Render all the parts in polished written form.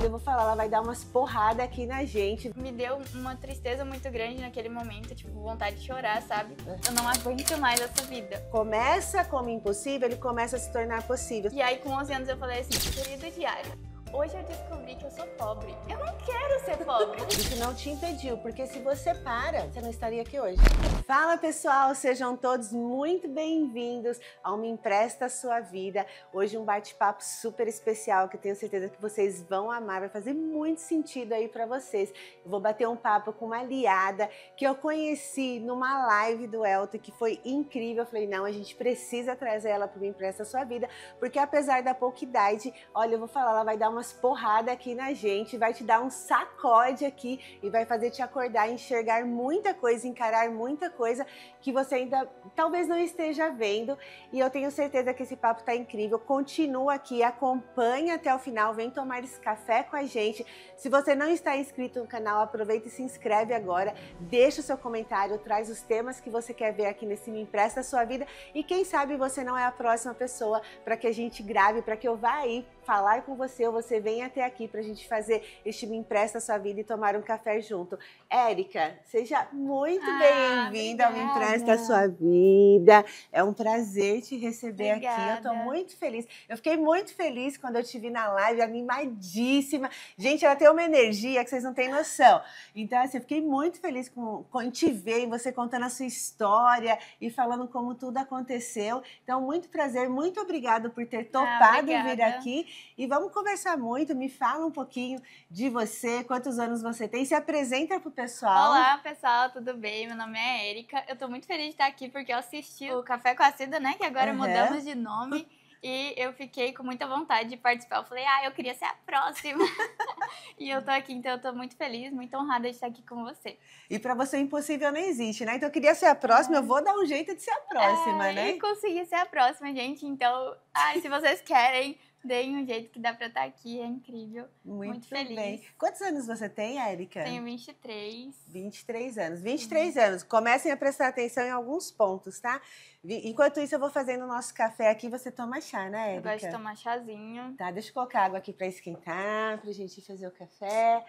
Olha, eu vou falar, ela vai dar umas porradas aqui na gente. Me deu uma tristeza muito grande naquele momento, tipo, vontade de chorar, sabe? Eu não aguento mais essa vida. Começa como impossível, ele começa a se tornar possível. E aí, com 11 anos, eu falei assim, querido diário, hoje eu descobri que eu sou pobre. Eu não quero ser pobre. Isso não te impediu, porque se você para, você não estaria aqui hoje. Fala, pessoal, sejam todos muito bem-vindos ao Me Empresta a Sua Vida. Hoje um bate-papo super especial que eu tenho certeza que vocês vão amar, vai fazer muito sentido aí pra vocês. Eu vou bater um papo com uma aliada que eu conheci numa live do Elton, que foi incrível. Eu falei, não, a gente precisa trazer ela pro Me Empresta a Sua Vida, porque apesar da pouca idade, olha, eu vou falar, ela vai dar umas porradas aqui na gente, vai te dar um sacode aqui e vai fazer te acordar, enxergar muita coisa, encarar muita coisa que você ainda talvez não esteja vendo. E eu tenho certeza que esse papo tá incrível. Continua aqui, acompanha até o final, vem tomar esse café com a gente. Se você não está inscrito no canal, aproveita e se inscreve agora, deixa o seu comentário, traz os temas que você quer ver aqui nesse Me Empresta a Sua Vida e quem sabe você não é a próxima pessoa para que a gente grave, para que eu vá aí falar com você ou você venha até aqui para a gente fazer este Me Empresta a Sua Vida e tomar um café junto. Érica, seja muito bem-vinda ao Me Empresta a Sua Vida. É um prazer te receber aqui. Eu tô muito feliz. Eu fiquei muito feliz quando eu te vi na live, animadíssima. Gente, ela tem uma energia que vocês não têm noção. Então, assim, eu fiquei muito feliz com te ver e você contando a sua história e falando como tudo aconteceu. Então, muito prazer, muito obrigada por ter topado vir aqui. E vamos conversar muito, me fala um pouquinho de você, quantos anos você tem, se apresenta pro pessoal. Olá, pessoal, tudo bem? Meu nome é Érica, eu tô muito feliz de estar aqui porque eu assisti o Café com a Cida, né, que agora mudamos de nome. E eu fiquei com muita vontade de participar. Eu falei, eu queria ser a próxima. E eu tô aqui, então eu tô muito feliz, muito honrada de estar aqui com você. E pra você, impossível não existe, né? Então eu queria ser a próxima, eu vou dar um jeito de ser a próxima, né? E consegui ser a próxima, gente. Então, se vocês querem, deem um jeito que dá pra estar aqui, é incrível. Muito feliz. Bem. Quantos anos você tem, Érica? Tenho 23. 23 anos. 23 anos. Comecem a prestar atenção em alguns pontos, tá? Enquanto isso, eu vou fazendo o nosso café aqui. Você toma chá, né, Érica? Eu gosto de tomar chazinho. Tá, deixa eu colocar água aqui pra esquentar, pra gente fazer o café.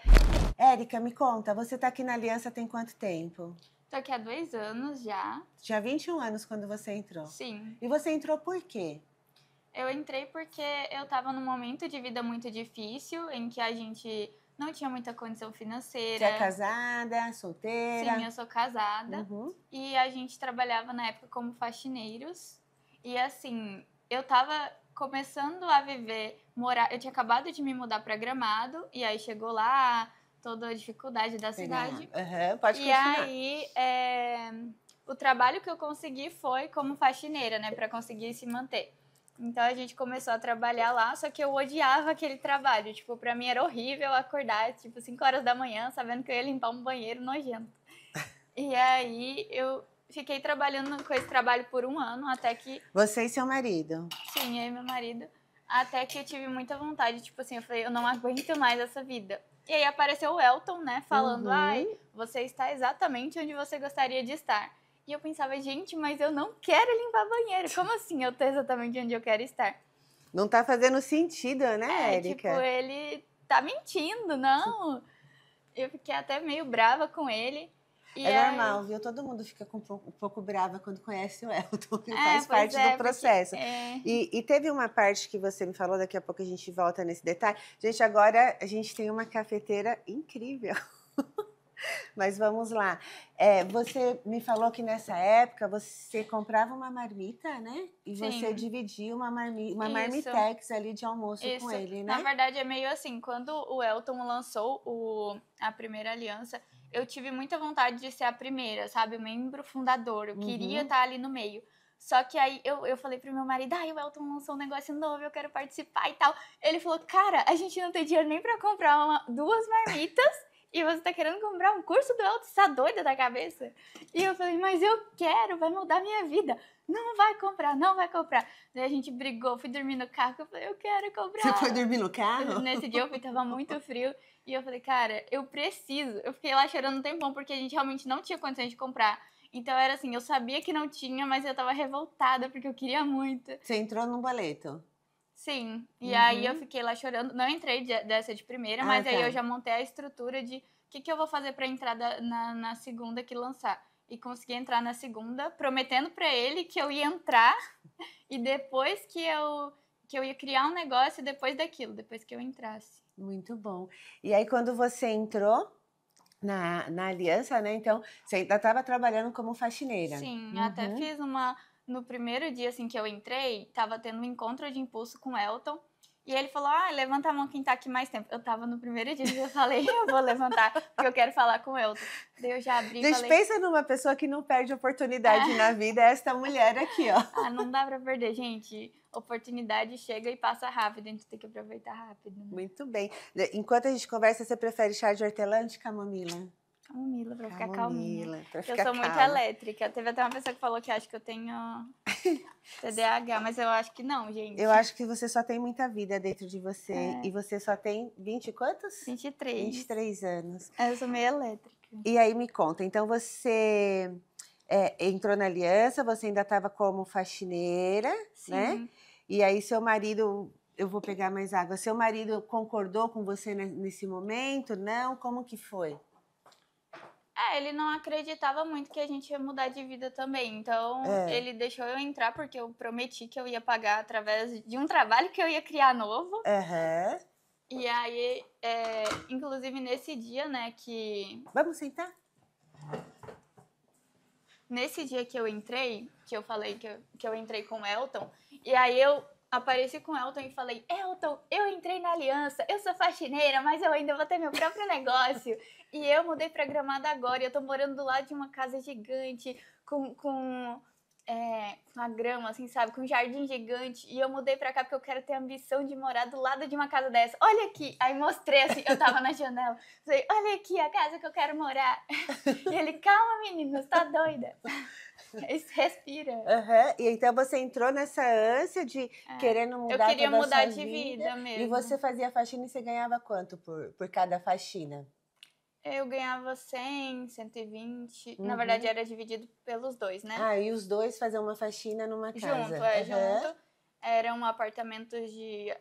Érica, me conta, você tá aqui na Aliança tem quanto tempo? Tô aqui há 2 anos já. Tinha 21 anos quando você entrou? Sim. E você entrou por quê? Eu entrei porque eu estava num momento de vida muito difícil, em que a gente não tinha muita condição financeira. Você é casada, solteira? Sim, eu sou casada. E a gente trabalhava na época como faxineiros. E assim, eu tava começando a morar. Eu tinha acabado de me mudar para Gramado, e aí chegou lá toda a dificuldade da cidade. Pode continuar. E aí, o trabalho que eu consegui foi como faxineira, né, para conseguir se manter. Então a gente começou a trabalhar lá, só que eu odiava aquele trabalho. Tipo, pra mim era horrível acordar, tipo, 5 horas da manhã, sabendo que eu ia limpar um banheiro nojento. E aí eu fiquei trabalhando com esse trabalho por 1 ano, até que... Você e seu marido? Sim, eu e meu marido. Até que eu tive muita vontade, tipo assim, eu falei, eu não aguento mais essa vida. E aí apareceu o Elton, né, falando, você está exatamente onde você gostaria de estar. E eu pensava, gente, mas eu não quero limpar banheiro. Como assim eu tô exatamente onde eu quero estar? Não tá fazendo sentido, né, Érica? Tipo, ele tá mentindo, não. Eu fiquei até meio brava com ele. E normal, viu? Todo mundo fica um pouco brava quando conhece o Elton. Faz parte do processo. E teve uma parte que você me falou, daqui a pouco a gente volta nesse detalhe. Gente, agora a gente tem uma cafeteira incrível. Mas vamos lá. Você me falou que nessa época você comprava uma marmita, né? E você dividia uma marmitex ali de almoço com ele, né? Na verdade, é meio assim, quando o Elton lançou a primeira aliança, eu tive muita vontade de ser a primeira, sabe? O membro fundador. Eu queria estar ali no meio. Só que aí eu falei pro meu marido, o Elton lançou um negócio novo, eu quero participar e tal. Ele falou, cara, a gente não tem dinheiro nem pra comprar 2 marmitas. E você tá querendo comprar um curso do Elton? Você tá doida da cabeça? E eu falei, mas eu quero, vai mudar minha vida. Não vai comprar, não vai comprar. Daí a gente brigou, fui dormir no carro, eu falei, eu quero comprar. Você foi dormir no carro? Nesse dia tava muito frio. E eu falei, cara, eu preciso. Eu fiquei lá chorando um tempão, porque a gente realmente não tinha condições de comprar. Então era assim, eu sabia que não tinha, mas eu tava revoltada, porque eu queria muito. Você entrou no boleto? Sim, e aí eu fiquei lá chorando, não entrei dessa de primeira, mas aí eu já montei a estrutura de o que eu vou fazer pra entrar na segunda que lançar. E consegui entrar na segunda, prometendo pra ele que eu ia entrar e depois que eu ia criar um negócio depois daquilo, depois que eu entrasse. Muito bom. E aí, quando você entrou na aliança, né? Então, você ainda estava trabalhando como faxineira. Sim, até fiz no primeiro dia assim que eu entrei, tava tendo um encontro de impulso com o Elton. E ele falou, levanta a mão quem tá aqui mais tempo. Eu tava no primeiro dia e eu falei, eu vou levantar, porque eu quero falar com o Elton. Daí eu já abri e falei... pensa numa pessoa que não perde oportunidade na vida, é esta mulher aqui, ó. Não dá pra perder, gente. Oportunidade chega e passa rápido, a gente tem que aproveitar rápido. Né? Muito bem. Enquanto a gente conversa, você prefere chá de hortelã ou de camomila? Camomila, pra ficar calminha. Pra eu sou muito elétrica. Teve até uma pessoa que falou que acha que eu tenho TDAH, mas eu acho que não, gente. Eu acho que você só tem muita vida dentro de você. E você só tem 20 e quantos? 23. 23 anos. Eu sou meio elétrica. E aí, me conta. Então, você entrou na aliança, você ainda estava como faxineira, Sim. né? E aí, seu marido... Eu vou pegar mais água. Seu marido concordou com você nesse momento? Não? Como que foi? Ele não acreditava muito que a gente ia mudar de vida também. Então, ele deixou eu entrar porque eu prometi que eu ia pagar através de um trabalho que eu ia criar novo. E aí, inclusive nesse dia, né, que... Vamos sentar? Nesse dia que eu entrei, que eu falei que eu entrei com o Elton, e aí eu apareci com o Elton e falei, Elton, eu entrei na aliança, eu sou faxineira, mas eu ainda vou ter meu próprio negócio. E eu mudei pra Gramado agora, e eu tô morando do lado de uma casa gigante, com a grama, assim, sabe? Com um jardim gigante. E eu mudei pra cá porque eu quero ter a ambição de morar do lado de uma casa dessa. Olha aqui! Aí mostrei, assim, eu tava na janela. Falei, olha aqui a casa que eu quero morar. E ele, calma, menina, você tá doida? Respira. E então você entrou nessa ânsia de querendo mudar toda a sua vida. Eu queria mudar de vida mesmo. E você fazia faxina e você ganhava quanto por cada faxina? Eu ganhava 100, 120. Na verdade, era dividido pelos dois, né? E os dois faziam uma faxina numa casa. Junto. Eram apartamentos de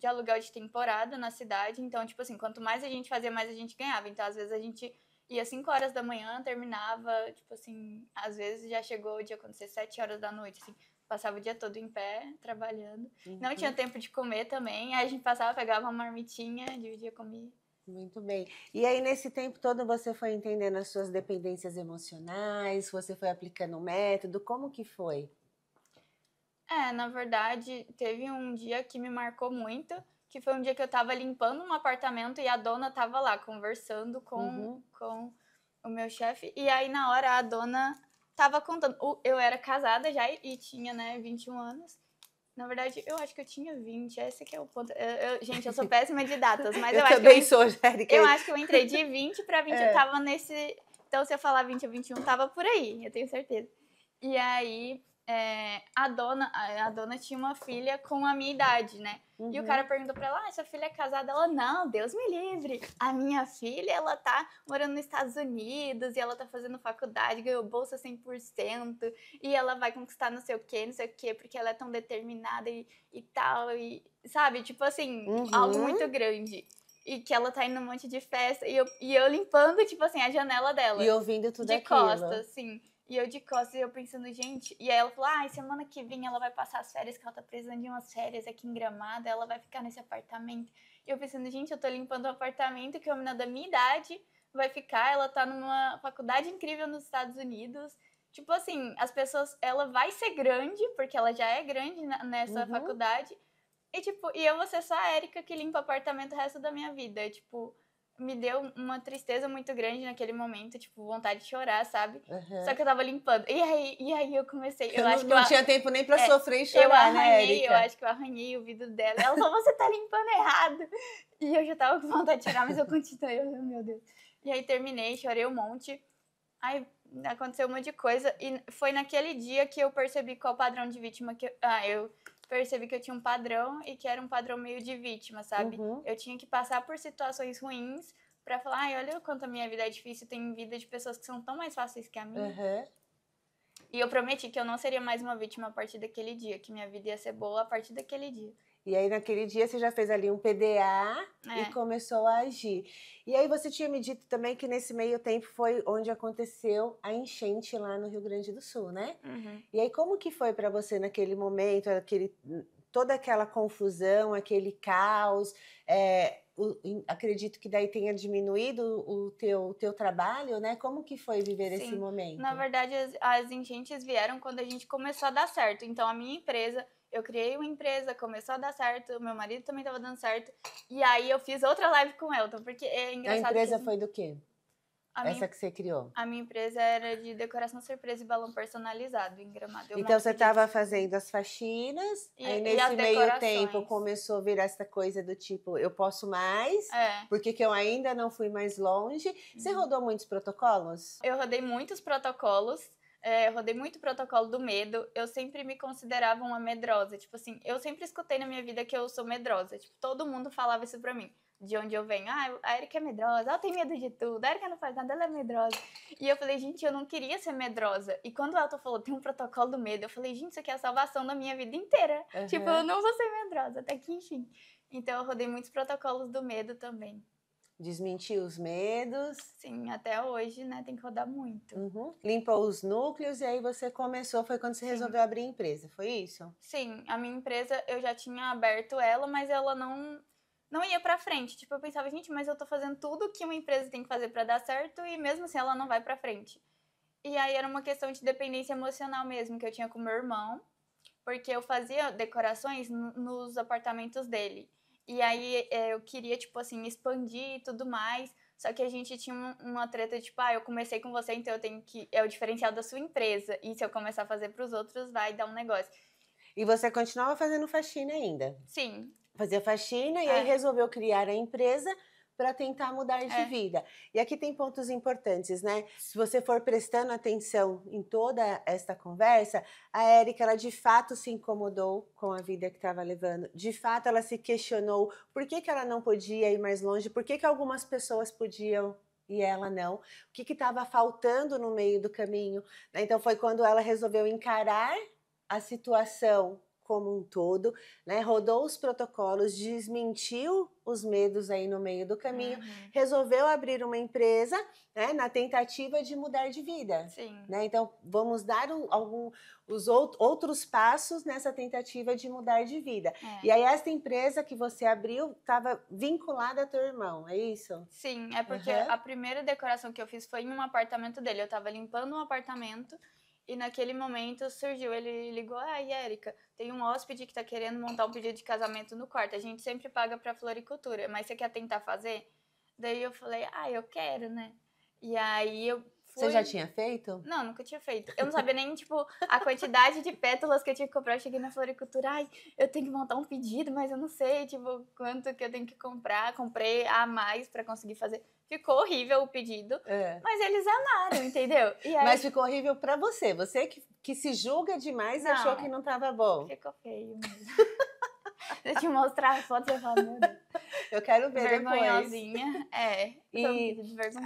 aluguel de temporada na cidade. Então, tipo assim, quanto mais a gente fazia, mais a gente ganhava. Então, às vezes, a gente ia 5 horas da manhã, terminava, tipo assim... Às vezes, já chegou de acontecer 7 horas da noite, assim. Passava o dia todo em pé, trabalhando. Não tinha tempo de comer também. Aí a gente passava, pegava uma marmitinha, dividia, comia. Muito bem. E aí, nesse tempo todo, você foi entendendo as suas dependências emocionais? Você foi aplicando um método? Como que foi? Na verdade, teve um dia que me marcou muito, que foi um dia que eu tava limpando um apartamento e a dona tava lá, conversando com o meu chefe. E aí, na hora, a dona tava contando. Eu era casada já e tinha, né, 21 anos. Na verdade, eu acho que eu tinha 20, esse que é o ponto. Gente, eu sou péssima de datas, mas eu acho também sou, Jérica. Eu acho que eu entrei de 20 para 20, eu tava nesse... Então, se eu falar 20 ou 21, tava por aí, eu tenho certeza. E aí, a dona tinha uma filha com a minha idade, né? E o cara perguntou pra ela, sua filha é casada? Ela, não, Deus me livre. A minha filha, ela tá morando nos Estados Unidos e ela tá fazendo faculdade, ganhou bolsa 100% e ela vai conquistar não sei o quê, porque ela é tão determinada e tal, e sabe? Tipo assim, algo muito grande. E que ela tá indo num monte de festa e eu limpando, tipo assim, a janela dela. E ouvindo tudo aquilo. De costas, assim. E eu de costas, e eu pensando, gente... E aí ela falou, semana que vem ela vai passar as férias, que ela tá precisando de umas férias aqui em Gramado, ela vai ficar nesse apartamento. E eu pensando, gente, eu tô limpando um apartamento que uma menina da minha idade vai ficar, ela tá numa faculdade incrível nos Estados Unidos. Tipo assim, as pessoas... Ela vai ser grande, porque ela já é grande nessa faculdade. E tipo, eu vou ser só a Érica que limpa apartamento o resto da minha vida. Tipo... Me deu uma tristeza muito grande naquele momento, tipo, vontade de chorar, sabe? Só que eu tava limpando. E aí eu comecei... não tinha tempo nem pra sofrer e chorar, né, Érica? Eu acho que eu arranhei o vidro dela. Ela falou, você tá limpando errado. E eu já tava com vontade de chorar, mas eu continuei. Meu Deus. E aí terminei, chorei um monte. Aí aconteceu um monte de coisa. E foi naquele dia que eu percebi qual padrão de vítima que eu percebi que eu tinha um padrão e que era um padrão meio de vítima, sabe? Eu tinha que passar por situações ruins pra falar, olha o quanto a minha vida é difícil, tem vida de pessoas que são tão mais fáceis que a minha. E eu prometi que eu não seria mais uma vítima a partir daquele dia, que minha vida ia ser boa a partir daquele dia. E aí, naquele dia, você já fez ali um PDA e começou a agir. E aí, você tinha me dito também que nesse meio tempo foi onde aconteceu a enchente lá no Rio Grande do Sul, né? Uhum. E aí, como que foi para você naquele momento, toda aquela confusão, aquele caos? Acredito que daí tenha diminuído o teu trabalho, né? Como que foi viver esse momento? Na verdade, as enchentes vieram quando a gente começou a dar certo. Então, a minha empresa... Eu criei uma empresa, começou a dar certo, meu marido também estava dando certo. E aí eu fiz outra live com o Elton, porque é engraçado. A empresa foi do quê? Essa que você criou? A minha empresa era de decoração surpresa e balão personalizado em Gramado. Então você estava fazendo as faxinas, aí nesse meio tempo começou a virar essa coisa do tipo, eu posso mais, porque que eu ainda não fui mais longe. Você rodou muitos protocolos? Eu rodei muitos protocolos. Rodei muito protocolo do medo. Eu sempre me considerava uma medrosa. Tipo assim, eu sempre escutei na minha vida que eu sou medrosa. Tipo, todo mundo falava isso pra mim. De onde eu venho. Ah, a Erika é medrosa. Ela tem medo de tudo. A Erika não faz nada, ela é medrosa. E eu falei, gente, eu não queria ser medrosa. E quando o Elton falou, tem um protocolo do medo, eu falei, gente, isso aqui é a salvação da minha vida inteira. Tipo, eu não vou ser medrosa, até que enfim. Então eu rodei muitos protocolos do medo também. Desmentiu os medos. Sim, até hoje, né, tem que rodar muito. Limpou os núcleos e aí você começou, foi quando você resolveu abrir a empresa, foi isso? Sim, a minha empresa, eu já tinha aberto ela, mas ela não ia pra frente. Tipo, eu pensava, gente, mas eu tô fazendo tudo que uma empresa tem que fazer pra dar certo e mesmo assim ela não vai pra frente. E aí era uma questão de dependência emocional mesmo, que eu tinha com meu irmão, porque eu fazia decorações nos apartamentos dele. E aí eu queria, tipo assim, expandir e tudo mais. Só que a gente tinha uma treta, tipo, eu comecei com você, então eu tenho que... É o diferencial da sua empresa. E se eu começar a fazer pros outros, vai dar um negócio. E você continuava fazendo faxina ainda? Sim. Fazia faxina e aí resolveu criar a empresa para tentar mudar de vida. E aqui tem pontos importantes, né? Se você for prestando atenção em toda esta conversa, a Erika, ela de fato se incomodou com a vida que estava levando. De fato, ela se questionou por que ela não podia ir mais longe, por que algumas pessoas podiam e ela não. O que estava faltando no meio do caminho? Então, foi quando ela resolveu encarar a situação como um todo, né? Rodou os protocolos, desmentiu os medos aí no meio do caminho, resolveu abrir uma empresa, né? Na tentativa de mudar de vida. Sim. Né? Então, vamos dar os outros passos nessa tentativa de mudar de vida. E aí, essa empresa que você abriu estava vinculada a teu irmão, é isso? Sim, é porque a primeira decoração que eu fiz foi em um apartamento dele. Eu estava limpando um apartamento. E naquele momento surgiu, ele ligou, Erika, tem um hóspede que tá querendo montar um pedido de casamento no quarto. A gente sempre paga pra floricultura, mas você quer tentar fazer? Daí eu falei, eu quero, né? E aí eu fui... Você já tinha feito? Não, nunca tinha feito. Eu não sabia nem, tipo, a quantidade de pétalas que eu tinha que comprar. Eu cheguei na floricultura, eu tenho que montar um pedido, mas eu não sei, tipo, quanto que eu tenho que comprar. Comprei a mais pra conseguir fazer. Ficou horrível o pedido, mas eles amaram, entendeu? E aí... Mas ficou horrível pra você. Você que se julga demais e achou que não tava bom. Ficou feio mesmo. Se eu te mostrar as fotos, eu falo, meu Deus. Eu quero ver vergonhosinha. E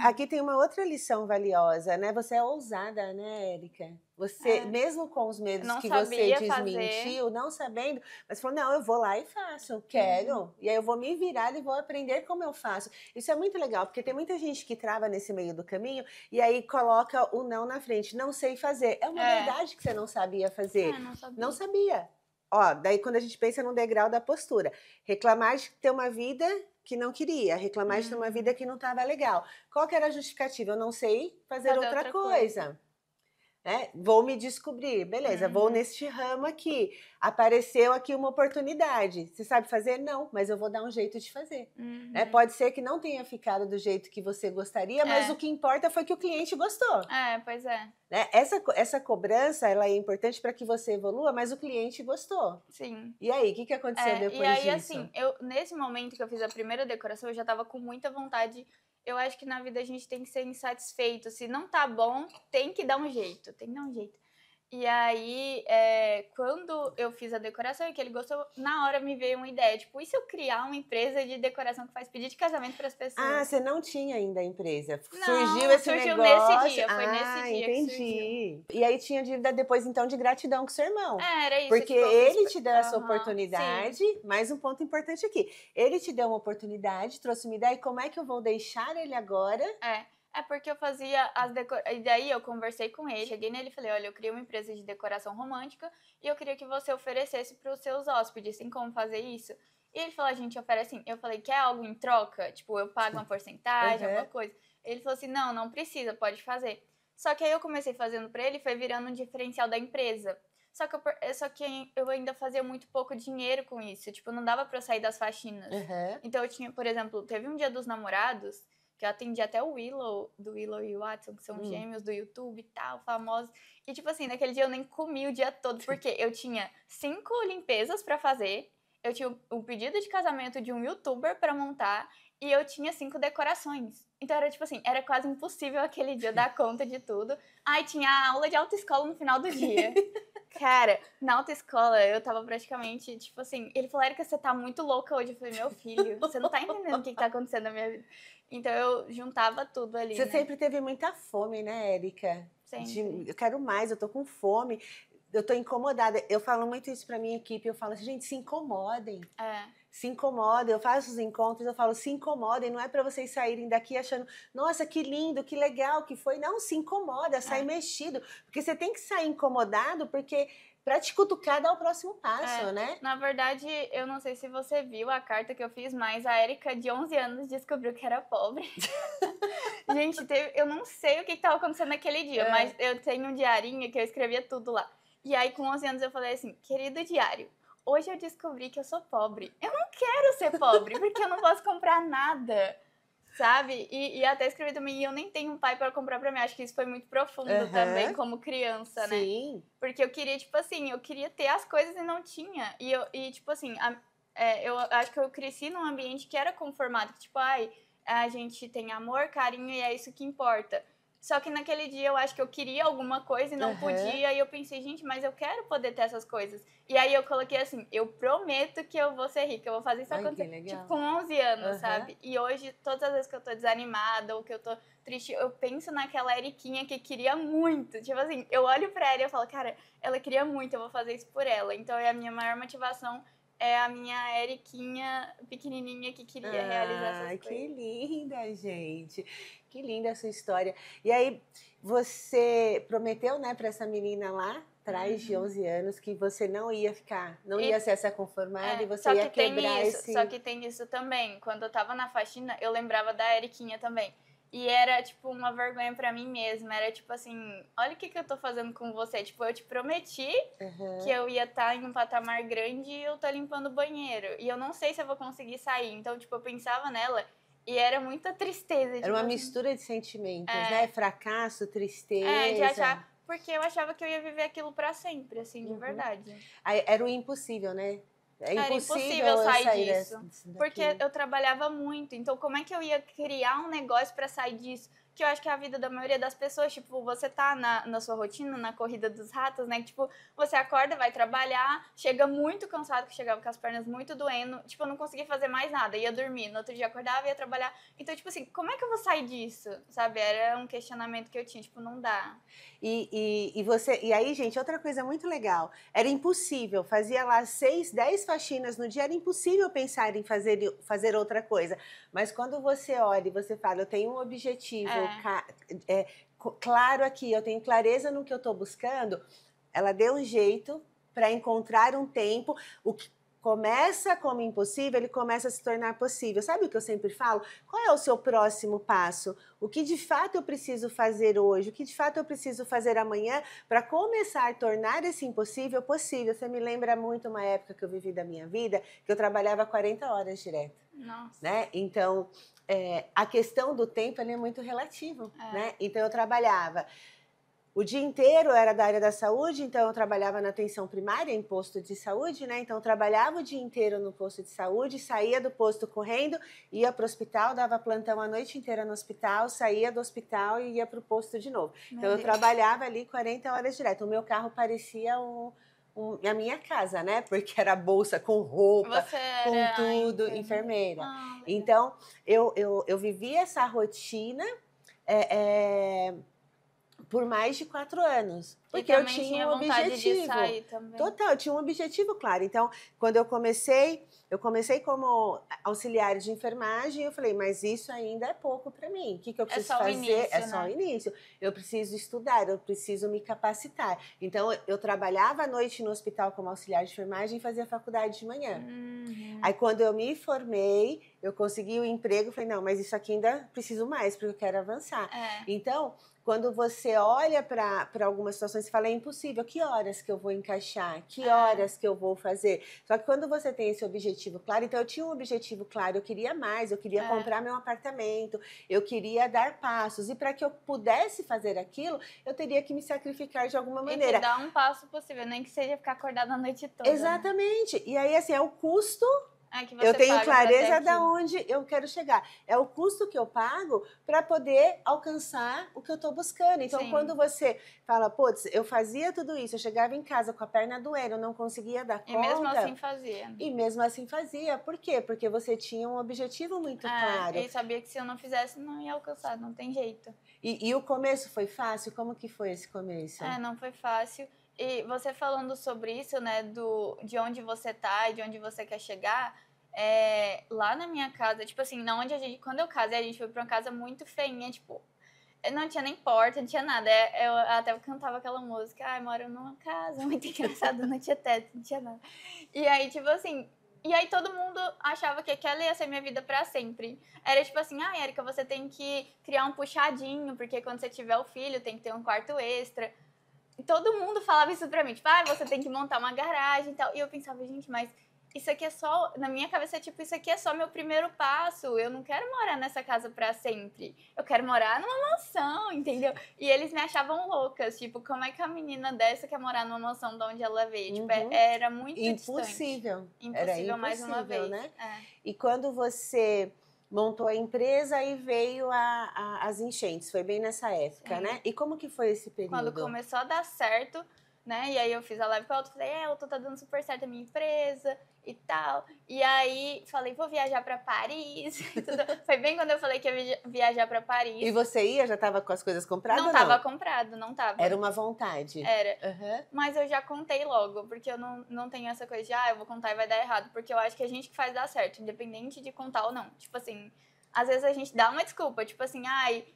aqui tem uma outra lição valiosa, né? Você é ousada, né, Erika? Você, mesmo com os medos que você desmentiu, não sabendo, mas falou, não, eu vou lá e faço, quero. E aí eu vou me virar e vou aprender como eu faço. Isso é muito legal, porque tem muita gente que trava nesse meio do caminho e aí coloca o não na frente. Não sei fazer. É uma verdade que você não sabia fazer. Não sabia. Ó, daí quando a gente pensa no degrau da postura, reclamar de ter uma vida que não queria, reclamar de ter uma vida que não estava legal. Qual que era a justificativa? Eu não sei fazer outra coisa. Né? Vou me descobrir, beleza, vou neste ramo aqui, apareceu aqui uma oportunidade, você sabe fazer? Não, mas eu vou dar um jeito de fazer. Né? Pode ser que não tenha ficado do jeito que você gostaria, mas o que importa foi que o cliente gostou. Pois é. Né? Essa cobrança, ela é importante para que você evolua, mas o cliente gostou. Sim. E aí, o que aconteceu depois disso? E aí, assim, nesse momento que eu fiz a primeira decoração, eu já tava com muita vontade. Eu acho que na vida a gente tem que ser insatisfeito. Se não tá bom, tem que dar um jeito. Tem que dar um jeito. E aí, quando eu fiz a decoração e que ele gostou, na hora me veio uma ideia, tipo, e se eu criar uma empresa de decoração que faz pedido de casamento para as pessoas? Ah, você não tinha ainda a empresa. Não, Surgiu esse surgiu negócio. nesse dia, foi nesse dia que surgiu. Entendi. E aí tinha dívida depois, então, de gratidão com seu irmão. Era isso. Porque tipo, eu fiz ele te deu essa Aham, oportunidade. sim. Mais um ponto importante aqui. Ele te deu uma oportunidade, trouxe uma ideia. E como é que eu vou deixar ele agora? É porque eu fazia as decorações. E daí eu conversei com ele, cheguei nele e falei: olha, eu criei uma empresa de decoração romântica e eu queria que você oferecesse para os seus hóspedes, tem como fazer isso? E ele falou: a gente oferece assim. Eu falei: quer algo em troca? Tipo, eu pago uma porcentagem, alguma coisa? Ele falou assim: não, não precisa, pode fazer. Só que aí eu comecei fazendo para ele e foi virando um diferencial da empresa. Só que eu ainda fazia muito pouco dinheiro com isso. Tipo, não dava para eu sair das faxinas. Então eu tinha, por exemplo, teve um dia dos namorados que eu atendi até o Willow, do Willow e o Watson, que são gêmeos do YouTube e tal, famosos. E, tipo assim, naquele dia eu nem comi o dia todo, porque eu tinha 5 limpezas pra fazer, eu tinha o pedido de casamento de um youtuber pra montar, e eu tinha 5 decorações. Então era, tipo assim, era quase impossível aquele dia dar conta de tudo. Aí tinha a aula de autoescola no final do dia. Cara, na autoescola eu tava praticamente, tipo assim, ele falou: Erika, você tá muito louca hoje. Eu falei: meu filho, você não tá entendendo o que tá acontecendo na minha vida. Então eu juntava tudo ali, Você né? sempre teve muita fome, né, Erika? Sempre. Eu quero mais, eu tô com fome, eu tô incomodada. Eu falo muito isso pra minha equipe, eu falo assim, gente, se incomodem. Se incomodem, eu faço os encontros, eu falo, se incomodem, não é pra vocês saírem daqui achando, nossa, que lindo, que legal que foi. Não, se incomoda, sai mexido. Porque você tem que sair incomodado, porque pra te cutucar dá o próximo passo, né? Na verdade, eu não sei se você viu a carta que eu fiz, mas a Erika, de 11 anos, descobriu que era pobre. Gente, eu não sei o que estava acontecendo naquele dia, mas eu tenho um diarinho que eu escrevia tudo lá. E aí, com 11 anos, eu falei assim: querido diário, hoje eu descobri que eu sou pobre. Eu não quero ser pobre, porque eu não posso comprar nada, sabe? E até escrevi também: eu nem tenho um pai para comprar pra mim. Acho que isso foi muito profundo também, como criança, né? Sim. Porque eu queria, tipo assim, eu queria ter as coisas e não tinha. E tipo assim, eu acho que eu cresci num ambiente que era conformado, que tipo, ai, a gente tem amor, carinho e é isso que importa. Só que naquele dia eu acho que eu queria alguma coisa e não podia, e eu pensei, gente, mas eu quero poder ter essas coisas. E aí eu coloquei assim: eu prometo que eu vou ser rica, eu vou fazer isso acontecer. Tipo, com 11 anos, sabe? E hoje, todas as vezes que eu tô desanimada ou que eu tô triste, eu penso naquela Eriquinha que queria muito. Tipo assim, eu olho pra ela e eu falo: cara, ela queria muito, eu vou fazer isso por ela. Então é a minha maior motivação. É a minha Eriquinha pequenininha que queria realizar essas coisas. Que linda, gente. Que linda a sua história. E aí, você prometeu, né, para essa menina lá, atrás de 11 anos, que você não ia ficar, não ia ser essa conformada e você ia quebrar esse... Só que tem isso também. Quando eu tava na faxina, eu lembrava da Eriquinha também. E era, tipo, uma vergonha pra mim mesma. Era, tipo assim, olha o que eu tô fazendo com você. Tipo, eu te prometi que eu ia estar em um patamar grande e eu tô limpando o banheiro. E eu não sei se eu vou conseguir sair. Então, tipo, eu pensava nela e era muita tristeza. Era tipo, uma assim, mistura de sentimentos, né? Fracasso, tristeza. de achar... Porque eu achava que eu ia viver aquilo pra sempre, assim, de verdade. Aí, era o impossível, né? Era impossível sair disso. Daqui. Porque eu trabalhava muito. Então, como é que eu ia criar um negócio pra sair disso? Que eu acho que é a vida da maioria das pessoas. Tipo, você tá na sua rotina, na corrida dos ratos, né? Que, tipo, você acorda, vai trabalhar, chega muito cansado, que chegava com as pernas muito doendo. Tipo, eu não conseguia fazer mais nada. Ia dormir. No outro dia acordava, ia trabalhar. Então, tipo assim, como é que eu vou sair disso? Sabe? Era um questionamento que eu tinha. Tipo, não dá. E aí, gente, outra coisa muito legal. Era impossível. Fazia lá 6, 10 faxinas no dia. Era impossível pensar em fazer outra coisa. Mas quando você olha e você fala, eu tenho um objetivo claro aqui, eu tenho clareza no que eu estou buscando, ela deu um jeito para encontrar um tempo. O que começa como impossível, ele começa a se tornar possível. Sabe o que eu sempre falo? Qual é o seu próximo passo? O que de fato eu preciso fazer hoje? O que de fato eu preciso fazer amanhã para começar a tornar esse impossível possível? Você me lembra muito uma época que eu vivi da minha vida, que eu trabalhava 40 horas direto. Nossa. Né? Então, a questão do tempo é muito relativo. Né? Então, eu trabalhava o dia inteiro era da área da saúde, então eu trabalhava na atenção primária, em posto de saúde, né? Então eu trabalhava o dia inteiro no posto de saúde, saía do posto correndo, ia para o hospital, dava plantão a noite inteira no hospital, saía do hospital e ia para o posto de novo. Então eu trabalhava ali 40 horas direto. O meu carro parecia a minha casa, né? Porque era bolsa com roupa, com tudo, enfermeira. Então eu vivi essa rotina por mais de 4 anos. Porque eu tinha um objetivo. De sair também. Total, eu tinha um objetivo claro. Então, quando eu comecei como auxiliar de enfermagem, eu falei, mas isso ainda é pouco para mim. O que eu preciso fazer? Início, é só o início. Eu preciso estudar, eu preciso me capacitar. Então, eu trabalhava à noite no hospital como auxiliar de enfermagem e fazia faculdade de manhã. Aí, quando eu me formei, eu consegui o emprego, falei, não, mas isso aqui ainda preciso mais, porque eu quero avançar. Então, quando você olha para algumas situações, você fala, é impossível, que horas que eu vou encaixar? Que horas que eu vou fazer? Só que quando você tem esse objetivo claro, então eu tinha um objetivo claro, eu queria mais, eu queria comprar meu apartamento, eu queria dar passos, e para que eu pudesse fazer aquilo, eu teria que me sacrificar de alguma maneira. E dar um passo possível, nem que seja ficar acordada a noite toda. Exatamente, né? E aí assim, é o custo... eu tenho clareza de onde eu quero chegar. É o custo que eu pago para poder alcançar o que eu estou buscando. Então, quando você fala, putz, eu fazia tudo isso, eu chegava em casa com a perna doendo, eu não conseguia dar conta. E mesmo assim fazia. E mesmo assim fazia. Por quê? Porque você tinha um objetivo muito claro. E sabia que se eu não fizesse, não ia alcançar, não tem jeito. E o começo foi fácil? Como que foi esse começo? Não foi fácil. E você falando sobre isso, né, de onde você tá e de onde você quer chegar, lá na minha casa, tipo assim, quando eu casei, a gente foi pra uma casa muito feinha, tipo, não tinha nem porta, não tinha nada. Eu até cantava aquela música, moro numa casa muito engraçada, não tinha teto, não tinha nada. E aí, tipo assim, todo mundo achava que aquela ia ser minha vida pra sempre. Era tipo assim, Érica, você tem que criar um puxadinho, porque quando você tiver o filho, tem que ter um quarto extra. E todo mundo falava isso pra mim, tipo, você tem que montar uma garagem e tal. E eu pensava, gente, mas isso aqui é só, na minha cabeça, tipo, isso aqui é só meu primeiro passo. Eu não quero morar nessa casa pra sempre. Eu quero morar numa mansão, entendeu? E eles me achavam loucas, tipo, como é que a menina dessa quer morar numa mansão de onde ela veio? Tipo, era muito impossível. Distante. Impossível mais uma vez. Né? E quando você montou a empresa e veio as enchentes, foi bem nessa época, né? E como que foi esse período? Quando começou a dar certo, né? E aí eu fiz a live com a outra, falei, tá dando super certo a minha empresa e tal. E aí falei, vou viajar pra Paris. Foi bem quando eu falei que ia viajar pra Paris. E você ia? Já tava com as coisas compradas? Não tava comprado, não tava. Era uma vontade. Era. Mas eu já contei logo, porque eu não tenho essa coisa de, eu vou contar e vai dar errado. Porque eu acho que a gente que faz dar certo, independente de contar ou não. Tipo assim, às vezes a gente dá uma desculpa, tipo assim,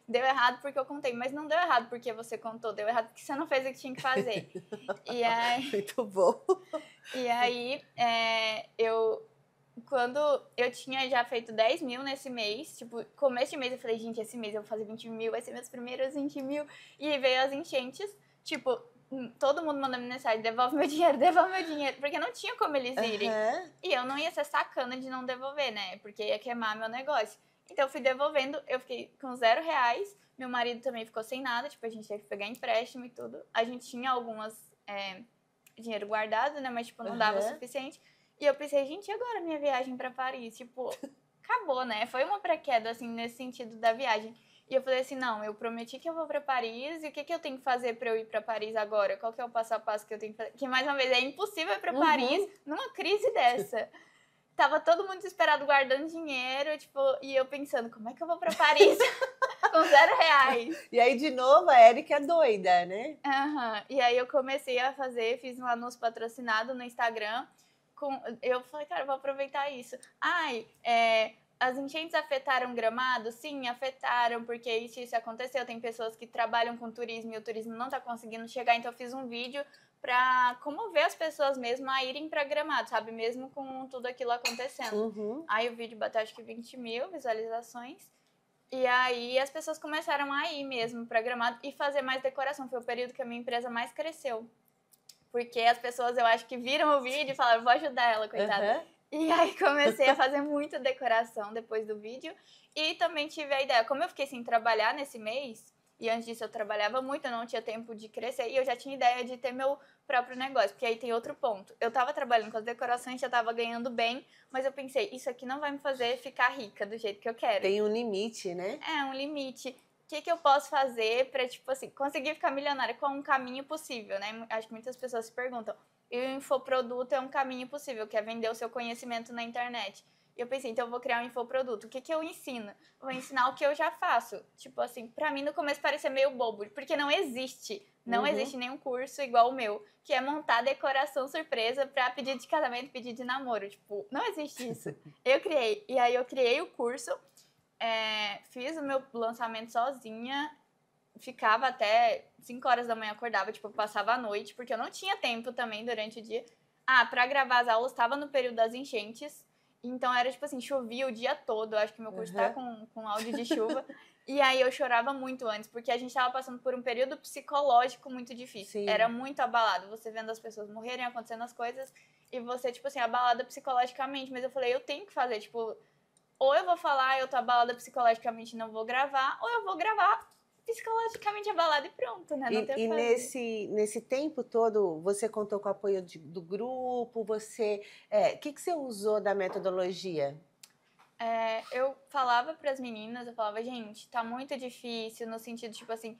deu errado porque eu contei, mas não deu errado porque você contou, deu errado porque você não fez o que tinha que fazer. E aí... Muito bom. E aí, quando eu tinha já feito 10 mil nesse mês, tipo, começo de mês eu falei, gente, esse mês eu vou fazer 20 mil, vai ser meus primeiros 20 mil. E aí veio as enchentes, tipo, todo mundo mandando mensagem, devolve meu dinheiro, porque não tinha como eles irem. E eu não ia ser sacana de não devolver, né, porque ia queimar meu negócio. Então eu fui devolvendo, eu fiquei com R$0, meu marido também ficou sem nada, tipo, a gente teve que pegar empréstimo e tudo. A gente tinha algumas dinheiro guardado, né, mas tipo, não dava o suficiente. E eu pensei, gente, e agora minha viagem pra Paris? Tipo, acabou, né? Foi uma pré-queda, assim, nesse sentido da viagem. E eu falei assim, não, eu prometi que eu vou pra Paris, e o que eu tenho que fazer pra eu ir pra Paris agora? Qual que é o passo a passo que eu tenho que fazer? Que, mais uma vez, é impossível ir pra Paris numa crise dessa. Tava todo mundo desesperado guardando dinheiro, tipo, e eu pensando, como é que eu vou pra Paris com R$0? E aí, de novo, a Érica é doida, né? E aí eu comecei a fiz um anúncio patrocinado no Instagram. Eu falei, cara, eu vou aproveitar isso. As enchentes afetaram Gramado? Sim, afetaram, porque isso aconteceu. Tem pessoas que trabalham com turismo e o turismo não tá conseguindo chegar, então eu fiz um vídeo pra comover as pessoas mesmo a irem pra Gramado, sabe? Mesmo com tudo aquilo acontecendo. Aí o vídeo bateu acho que 20 mil visualizações. E aí as pessoas começaram a ir mesmo pra Gramado e fazer mais decoração. Foi o período que a minha empresa mais cresceu. Porque as pessoas, eu acho que viram o vídeo e falaram, vou ajudar ela, coitada. E aí comecei a fazer muita decoração depois do vídeo. E também tive a ideia, como eu fiquei sem trabalhar nesse mês, E antes disso eu trabalhava muito, eu não tinha tempo de crescer e eu já tinha ideia de ter meu próprio negócio, porque aí tem outro ponto. Eu tava trabalhando com as decorações, já tava ganhando bem, mas eu pensei, isso aqui não vai me fazer ficar rica do jeito que eu quero. Tem um limite, né? É, um limite. O que eu posso fazer pra, tipo assim, conseguir ficar milionária? Qual um caminho possível, né? Acho que muitas pessoas se perguntam. E o infoproduto é um caminho possível, que é vender o seu conhecimento na internet. E eu pensei, então eu vou criar um infoproduto. O que eu ensino? Eu vou ensinar o que eu já faço. Tipo assim, pra mim no começo parecia meio bobo, porque não existe. Não existe nenhum curso igual o meu, que é montar decoração surpresa pra pedido de casamento, pedido de namoro. Tipo, não existe isso. Eu criei. E aí eu criei o curso, fiz o meu lançamento sozinha, ficava até 5 horas da manhã, acordava, tipo, eu passava a noite, porque eu não tinha tempo também durante o dia. Pra gravar as aulas, estava no período das enchentes, então era tipo assim, chovia o dia todo, eu acho que meu curso tá com áudio de chuva, e aí eu chorava muito antes, porque a gente tava passando por um período psicológico muito difícil. Sim. Era muito abalado, você vendo as pessoas morrerem, acontecendo as coisas, e você, tipo assim, abalada psicologicamente, mas eu falei, eu tenho que fazer, tipo, ou eu vou falar, eu tô abalada psicologicamente e não vou gravar, ou eu vou gravar psicologicamente abalada e pronto, né? Não tem o que fazer. Nesse tempo todo, você contou com o apoio do grupo, você... que você usou da metodologia? Eu falava pras meninas, eu falava, gente, tá muito difícil, no sentido, tipo assim,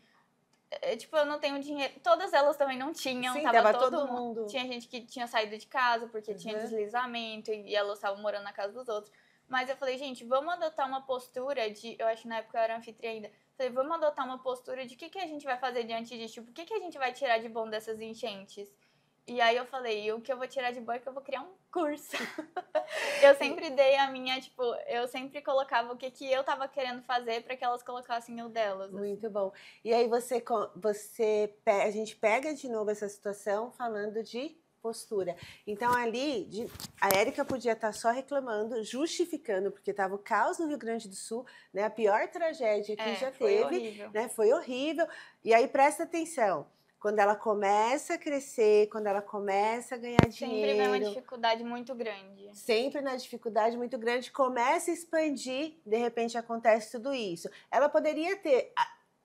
tipo, eu não tenho dinheiro. Todas elas também não tinham. Sim, tava todo mundo. Tinha gente que tinha saído de casa porque tinha deslizamento e elas estavam morando na casa dos outros. Mas eu falei, gente, vamos adotar uma postura de... Eu acho que na época eu era anfitriã ainda. Falei, vamos adotar uma postura de o que a gente vai fazer diante disso? Tipo, o que a gente vai tirar de bom dessas enchentes? E aí eu falei, o que eu vou tirar de bom é que eu vou criar um curso. Eu sempre dei a minha, tipo, eu sempre colocava o que eu tava querendo fazer para que elas colocassem o delas. Muito bom. E aí a gente pega de novo essa situação falando de postura. Então ali, a Érica podia estar só reclamando, justificando, porque estava o caos no Rio Grande do Sul, né? A pior tragédia que já teve, horrível. Né? Foi horrível. E aí presta atenção, quando ela começa a crescer, quando ela começa a ganhar dinheiro... Sempre vem uma dificuldade muito grande. Sempre na dificuldade muito grande, começa a expandir, de repente acontece tudo isso. Ela poderia ter,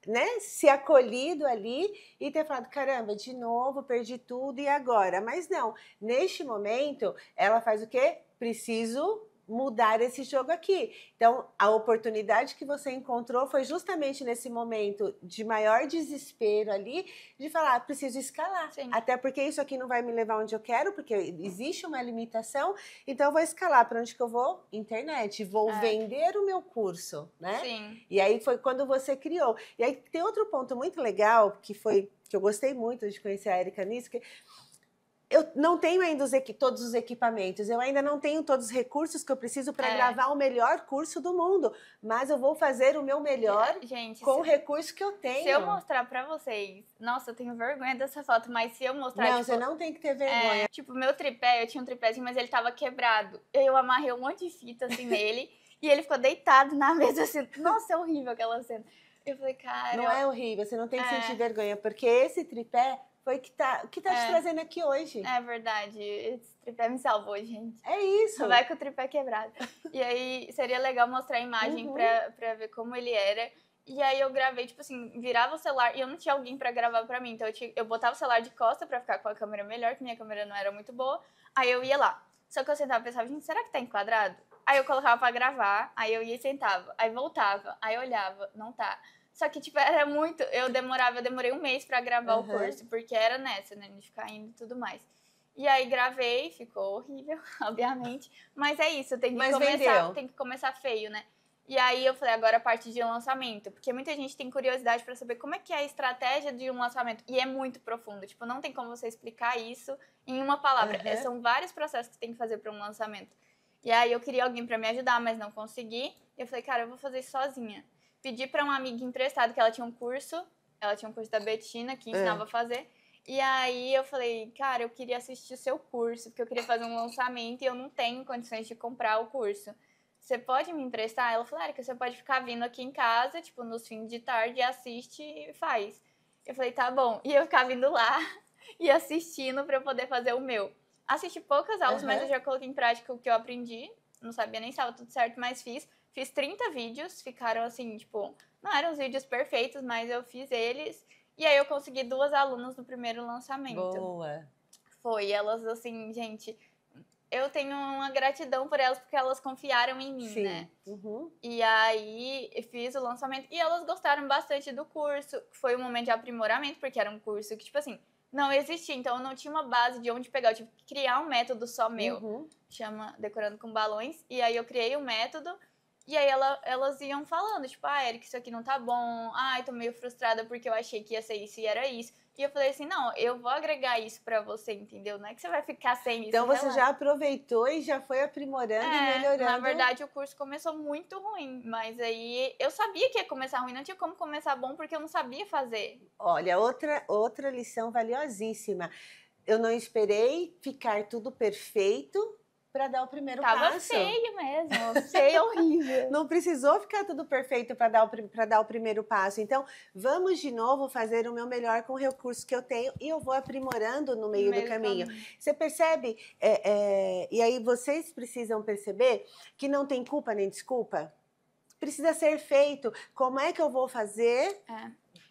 né, se acolhido ali e ter falado, caramba, de novo, perdi tudo, e agora? Mas não, neste momento, ela faz o quê? Preciso mudar esse jogo aqui. Então, a oportunidade que você encontrou foi justamente nesse momento de maior desespero ali, de falar, preciso escalar. Sim. Até porque isso aqui não vai me levar onde eu quero, porque existe uma limitação, então eu vou escalar. Para onde que eu vou? Internet. Vou vender o meu curso, né? Sim. E aí foi quando você criou. E aí tem outro ponto muito legal, que eu gostei muito de conhecer a Érica nisso, que eu não tenho ainda todos os equipamentos, eu ainda não tenho todos os recursos que eu preciso para gravar o melhor curso do mundo, mas eu vou fazer o meu melhor com o recurso que eu tenho. Se eu mostrar para vocês, nossa, eu tenho vergonha dessa foto, mas se eu mostrar... Não, você não tem que ter vergonha. Tipo, meu tripé, eu tinha um tripézinho, mas ele tava quebrado. Eu amarrei um monte de fita assim nele e ele ficou deitado na mesa assim. Nossa, é horrível aquela cena. Eu falei, cara... Não é horrível, você não tem que sentir vergonha, porque esse tripé... foi o que tá te trazendo aqui hoje. É verdade. Esse tripé me salvou, gente. É isso. Vai com o tripé quebrado. E aí, seria legal mostrar a imagem pra ver como ele era. E aí, eu gravei, tipo assim, virava o celular e eu não tinha alguém pra gravar pra mim. Então, eu botava o celular de costa pra ficar com a câmera melhor, que minha câmera não era muito boa. Aí, eu ia lá. Só que eu sentava e pensava, gente, será que tá enquadrado? Aí, eu colocava pra gravar, aí eu ia e sentava. Aí, voltava, aí olhava, não tá. Só que, tipo, era muito... Eu demorei um mês pra gravar o curso, porque era nessa, né? De ficar indo e tudo mais. E aí, gravei, ficou horrível, obviamente. Mas é isso, tem que começar feio, né? E aí, eu falei, agora a parte de lançamento. Porque muita gente tem curiosidade pra saber como é que é a estratégia de um lançamento. E é muito profundo. Tipo, não tem como você explicar isso em uma palavra. São vários processos que você tem que fazer pra um lançamento. E aí, eu queria alguém pra me ajudar, mas não consegui. E eu falei, cara, eu vou fazer isso sozinha. Pedi para uma amiga emprestada, que ela tinha um curso da Betina, que ensinava a fazer. E aí eu falei, cara, eu queria assistir o seu curso, porque eu queria fazer um lançamento e eu não tenho condições de comprar o curso. Você pode me emprestar? Ela falou, Érica, você pode ficar vindo aqui em casa, tipo, nos fins de tarde, assiste e faz. Eu falei, tá bom. E eu ficava vindo lá e assistindo para eu poder fazer o meu. Assisti poucas aulas, mas eu já coloquei em prática o que eu aprendi. Não sabia nem se estava tudo certo, mas fiz. fiz 30 vídeos, ficaram assim, tipo, não eram os vídeos perfeitos, mas eu fiz eles. E aí eu consegui 2 alunas no primeiro lançamento. Boa. Foi, elas assim, gente, eu tenho uma gratidão por elas porque elas confiaram em mim, Sim. né? Uhum. E aí fiz o lançamento e elas gostaram bastante do curso. Foi um momento de aprimoramento, porque era um curso que, tipo assim, não existia, então eu não tinha uma base de onde pegar. Eu tive que criar um método só meu, chama Decorando com Balões. E aí eu criei um método, e aí elas iam falando, tipo, Eric, isso aqui não tá bom. Ai, tô meio frustrada porque eu achei que ia ser isso e era isso. E eu falei assim, não, eu vou agregar isso pra você, entendeu? Não é que você vai ficar sem isso. Então você já aproveitou e já foi aprimorando e melhorando. Na verdade, o curso começou muito ruim, mas aí eu sabia que ia começar ruim, não tinha como começar bom porque eu não sabia fazer. Olha, outra lição valiosíssima. Eu não esperei ficar tudo perfeito para dar o primeiro passo. Tava feio mesmo, feio, horrível. Não precisou ficar tudo perfeito para dar o primeiro passo. Então, vamos de novo fazer o meu melhor com o recurso que eu tenho e eu vou aprimorando no meio do caminho. Você percebe? E aí vocês precisam perceber que não tem culpa nem desculpa. Precisa ser feito. Como é que eu vou fazer?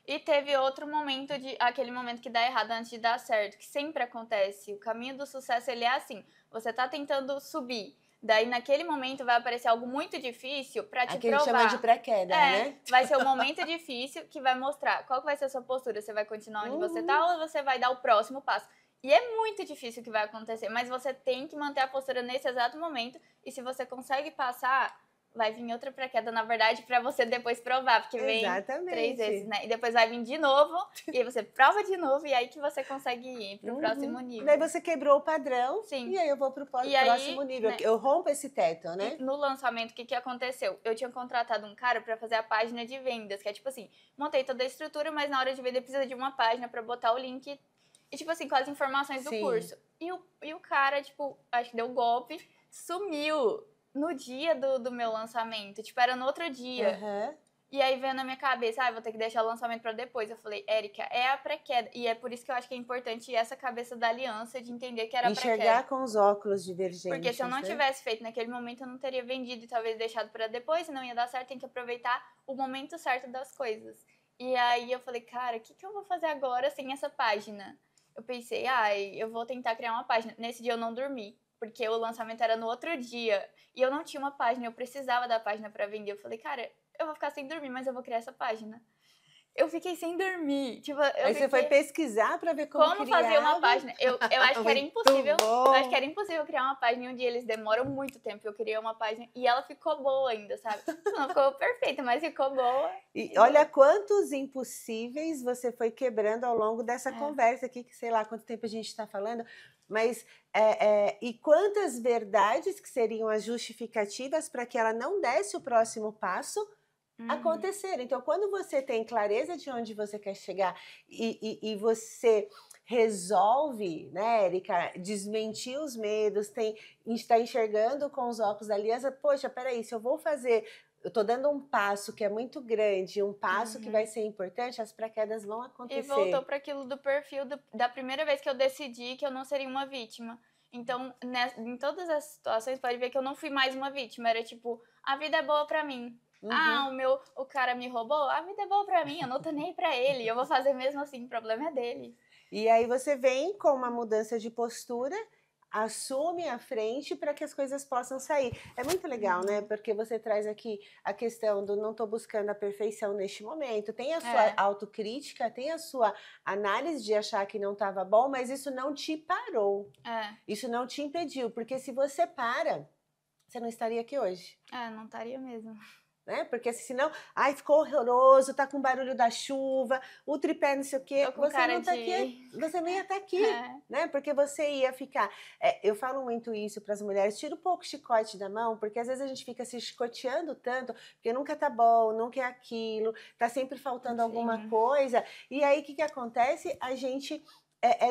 E teve outro momento, aquele momento que dá errado antes de dar certo, que sempre acontece. O caminho do sucesso, ele é assim, você tá tentando subir, daí naquele momento vai aparecer algo muito difícil pra te provar. Aqui a gente chama de pré-queda, né? Vai ser um momento difícil que vai mostrar qual que vai ser a sua postura, você vai continuar onde você tá ou você vai dar o próximo passo. E é muito difícil o que vai acontecer, mas você tem que manter a postura nesse exato momento, e se você consegue passar, vai vir outra pré-queda, na verdade, pra você depois provar, porque vem 3 vezes, né? E depois vai vir de novo, e aí você prova de novo, e aí que você consegue ir pro próximo nível. Daí você quebrou o padrão, Sim. E aí eu vou pro próximo nível, né? Eu rompo esse teto, né? E no lançamento, o que aconteceu? Eu tinha contratado um cara pra fazer a página de vendas, que é tipo assim, montei toda a estrutura, mas na hora de vender precisa de uma página pra botar o link e tipo assim, com as informações do curso. E o cara, tipo, acho que deu golpe, sumiu no dia do meu lançamento, tipo, era no outro dia. E aí veio na minha cabeça, vou ter que deixar o lançamento pra depois. Eu falei, Érica, é a pré-queda. E é por isso que eu acho que é importante essa cabeça da aliança de entender que era a pré-queda. Enxergar com os óculos divergentes. Porque se eu não tivesse feito naquele momento, eu não teria vendido e talvez deixado pra depois, e não ia dar certo, tem que aproveitar o momento certo das coisas. E aí eu falei, cara, o que eu vou fazer agora sem essa página? Eu pensei, eu vou tentar criar uma página. Nesse dia eu não dormi, porque o lançamento era no outro dia. E eu não tinha uma página, eu precisava da página pra vender. Eu falei, cara, eu vou ficar sem dormir, mas eu vou criar essa página. Eu fiquei sem dormir. Tipo, Aí você foi pesquisar pra ver como fazer uma página. Eu acho que era impossível. Eu acho que era impossível criar uma página em um dia. Eles demoram muito tempo. Eu criei uma página e ela ficou boa ainda, sabe? Não ficou perfeita, mas ficou boa. E olha quantos impossíveis você foi quebrando ao longo dessa conversa aqui, que sei lá quanto tempo a gente está falando. Mas, e quantas verdades que seriam as justificativas para que ela não desse o próximo passo acontecer. Então, quando você tem clareza de onde você quer chegar e você resolve, né, Érica, desmentir os medos, está enxergando com os óculos da aliança, poxa, peraí, se eu vou fazer... Eu tô dando um passo que é muito grande, um passo que vai ser importante, as pré-quedas vão acontecer. E voltou para aquilo do perfil da primeira vez que eu decidi que eu não seria uma vítima. Então, em todas as situações, pode ver que eu não fui mais uma vítima. Era tipo, a vida é boa para mim. O cara me roubou, a vida é boa pra mim, eu não tô nem pra ele, eu vou fazer mesmo assim, o problema é dele. E aí você vem com uma mudança de postura, assume a frente para que as coisas possam sair. É muito legal, né? Porque você traz aqui a questão do não tô buscando a perfeição neste momento. Tem a sua autocrítica, tem a sua análise de achar que não estava bom, mas isso não te parou. Isso não te impediu, porque se você para, você não estaria aqui hoje. Não estaria mesmo. Né? Porque senão, ficou horroroso, tá com barulho da chuva, o tripé não sei o quê, você não tá aqui, você nem ia estar aqui, né? Porque você ia ficar. Eu falo muito isso para as mulheres, tira um pouco o chicote da mão, porque às vezes a gente fica se chicoteando tanto, porque nunca tá bom, nunca é aquilo, tá sempre faltando alguma coisa, e aí o que acontece? A gente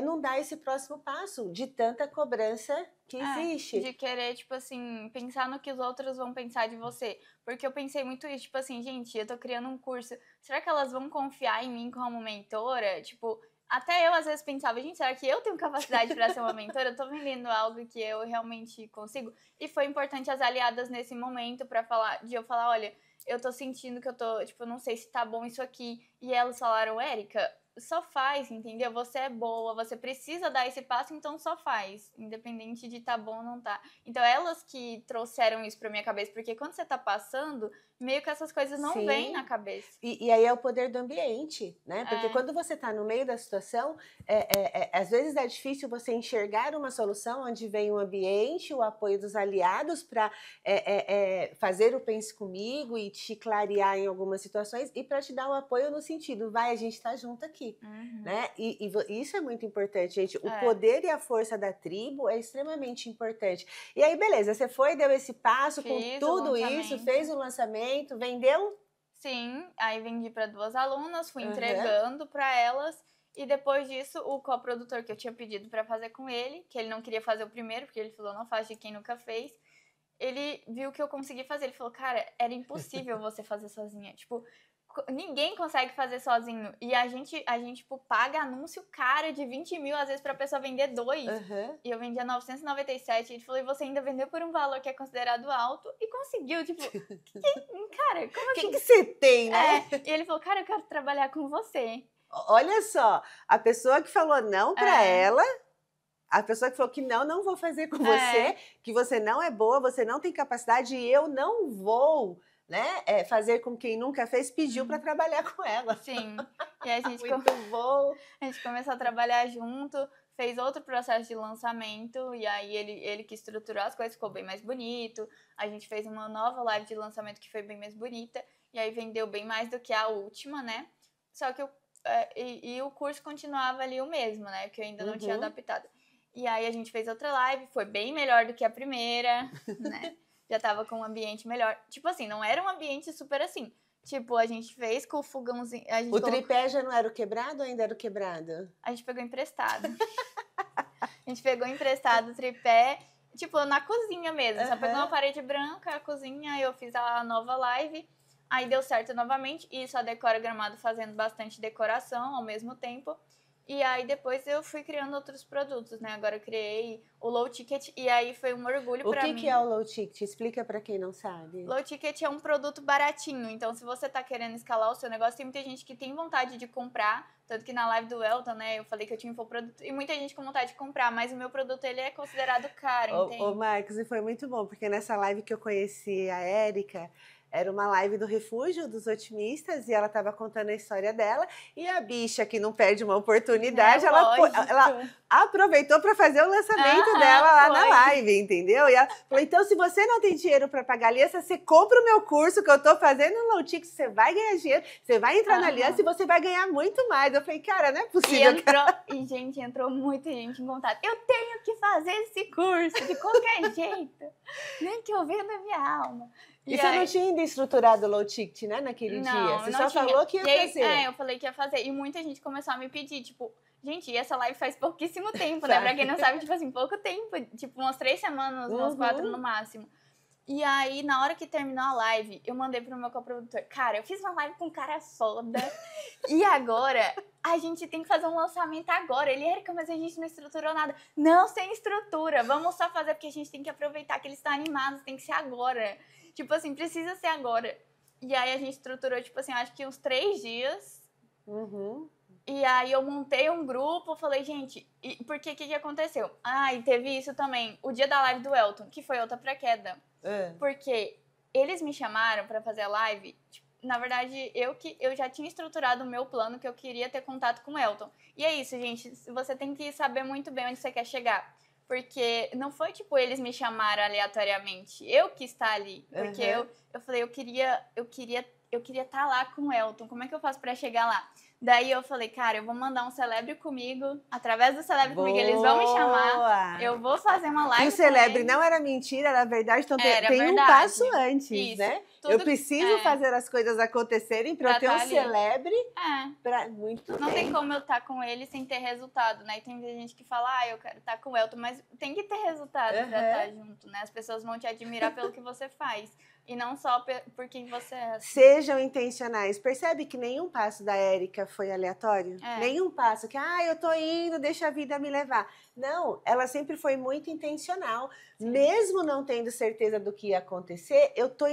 não dar esse próximo passo de tanta cobrança que existe. De querer, tipo assim, pensar no que os outros vão pensar de você. Porque eu pensei muito isso, tipo assim, gente, eu tô criando um curso, será que elas vão confiar em mim como mentora? Tipo, até eu às vezes pensava, gente, será que eu tenho capacidade para ser uma mentora? Eu tô vendendo algo que eu realmente consigo? E foi importante as aliadas nesse momento para eu falar, olha, eu tô sentindo que eu tô, tipo, não sei se tá bom isso aqui. E elas falaram, Érica, só faz, entendeu? Você é boa, você precisa dar esse passo, então só faz, independente de tá bom ou não tá. Então elas que trouxeram isso pra minha cabeça, porque quando você tá passando, meio que essas coisas não vêm na cabeça. E aí é o poder do ambiente, né? Porque quando você tá no meio da situação, às vezes é difícil você enxergar uma solução onde vem o ambiente, o apoio dos aliados para fazer o pense comigo e te clarear em algumas situações e para te dar o apoio no sentido, vai, a gente tá junto aqui. Né? E isso é muito importante, gente. O poder e a força da tribo é extremamente importante. E aí, beleza, você foi, deu esse passo com tudo isso, fez o lançamento, vendeu? Sim, aí vendi para 2 alunas, fui entregando para elas. E depois disso, o coprodutor que eu tinha pedido para fazer com ele, que ele não queria fazer o primeiro, porque ele falou, não faz de quem nunca fez. Ele viu que eu consegui fazer. Ele falou, cara, era impossível você fazer sozinha. Tipo, ninguém consegue fazer sozinho. E a gente tipo, paga anúncio caro de 20 mil, às vezes, pra pessoa vender 2. E eu vendia 997. Ele falou, e você ainda vendeu por um valor que é considerado alto e conseguiu. Tipo, cara, como assim? O que você tem, né? E ele falou, cara, eu quero trabalhar com você. Olha só, a pessoa que falou não pra ela, a pessoa que falou que não vou fazer com você, que você não é boa, você não tem capacidade e eu não vou, né, fazer com quem nunca fez, pediu para trabalhar com ela. Sim. E a gente muito bom. A gente começou a trabalhar junto, fez outro processo de lançamento e aí ele que estruturou as coisas, ficou bem mais bonito. A gente fez uma nova live de lançamento que foi bem mais bonita e aí vendeu bem mais do que a última, né? Só que o curso continuava ali o mesmo, né? Que eu ainda não tinha adaptado. E aí a gente fez outra live, foi bem melhor do que a primeira, né? Já tava com um ambiente melhor. Tipo assim, não era um ambiente super assim. Tipo, a gente fez com o fogãozinho... O tripé já não era o quebrado ou ainda era o quebrado? A gente pegou emprestado. A gente pegou emprestado o tripé, tipo, na cozinha mesmo. Só pegou uma parede branca, a cozinha, eu fiz a nova live. Aí deu certo novamente. E só Decora Gramado fazendo bastante decoração ao mesmo tempo. E aí depois eu fui criando outros produtos, né? Agora eu criei o Low Ticket e aí foi um orgulho pra mim. O que é o Low Ticket? Explica pra quem não sabe. Low Ticket é um produto baratinho, então se você tá querendo escalar o seu negócio, tem muita gente que tem vontade de comprar, tanto que na live do Elton, né, eu falei que eu tinha infoproduto e muita gente com vontade de comprar, mas o meu produto, ele é considerado caro, entende? Ô Marcos, e foi muito bom, porque nessa live que eu conheci a Érica, era uma live do Refúgio dos Otimistas e ela estava contando a história dela e a bicha que não perde uma oportunidade, ela aproveitou para fazer o lançamento dela lá na live, entendeu? E ela falou, então se você não tem dinheiro para pagar a aliança, você compra o meu curso que eu estou fazendo no Low Ticket, você vai ganhar dinheiro, você vai entrar na aliança e você vai ganhar muito mais. Eu falei, cara, não é possível. E gente, entrou muita gente em contato. Eu tenho que fazer esse curso de qualquer jeito, nem que eu venda minha alma. E você não tinha ainda estruturado o Low Ticket, né, naquele dia? Você só falou que ia fazer. Eu falei que ia fazer. E muita gente começou a me pedir, tipo, gente, essa live faz pouquíssimo tempo, né? Pra quem não sabe, tipo assim, pouco tempo. Tipo, umas 3 semanas, umas 4 no máximo. E aí, na hora que terminou a live, eu mandei pro meu coprodutor, cara, eu fiz uma live com um cara foda. E agora, a gente tem que fazer um lançamento agora. Ele, Érica, mas a gente não estruturou nada. Não, sem estrutura. Vamos só fazer, porque a gente tem que aproveitar que eles estão animados, tem que ser agora. Tipo assim, precisa ser agora. E aí a gente estruturou, tipo assim, acho que uns 3 dias. E aí eu montei um grupo, falei, gente, porque o que aconteceu? E teve isso também, o dia da live do Elton, que foi outra pré-queda. Porque eles me chamaram pra fazer a live, tipo, na verdade, eu já tinha estruturado o meu plano, que eu queria ter contato com o Elton. E é isso, gente, você tem que saber muito bem onde você quer chegar. Porque não foi, tipo, eles me chamaram aleatoriamente. Eu quis estar ali. Porque eu falei, eu queria estar lá com o Elton. Como é que eu faço pra chegar lá? Daí eu falei, cara, eu vou mandar um Celebre comigo. Através do Celebre comigo, eles vão me chamar. Eu vou fazer uma live. E o Celebre não era mentira, era verdade. Então tem um passo antes, né? Eu preciso fazer as coisas acontecerem pra eu ter um Celebre. Muito não tem como eu estar com ele sem ter resultado, né? E tem gente que fala, eu quero estar com o Elton, mas tem que ter resultado pra estar junto, né? As pessoas vão te admirar pelo que você faz. e não só por quem você é. Assim. Sejam intencionais. Percebe que nenhum passo da Érica foi aleatório? Nenhum passo que, eu tô indo, deixa a vida me levar. Não, ela sempre foi muito intencional. Sim. Mesmo não tendo certeza do que ia acontecer, eu tô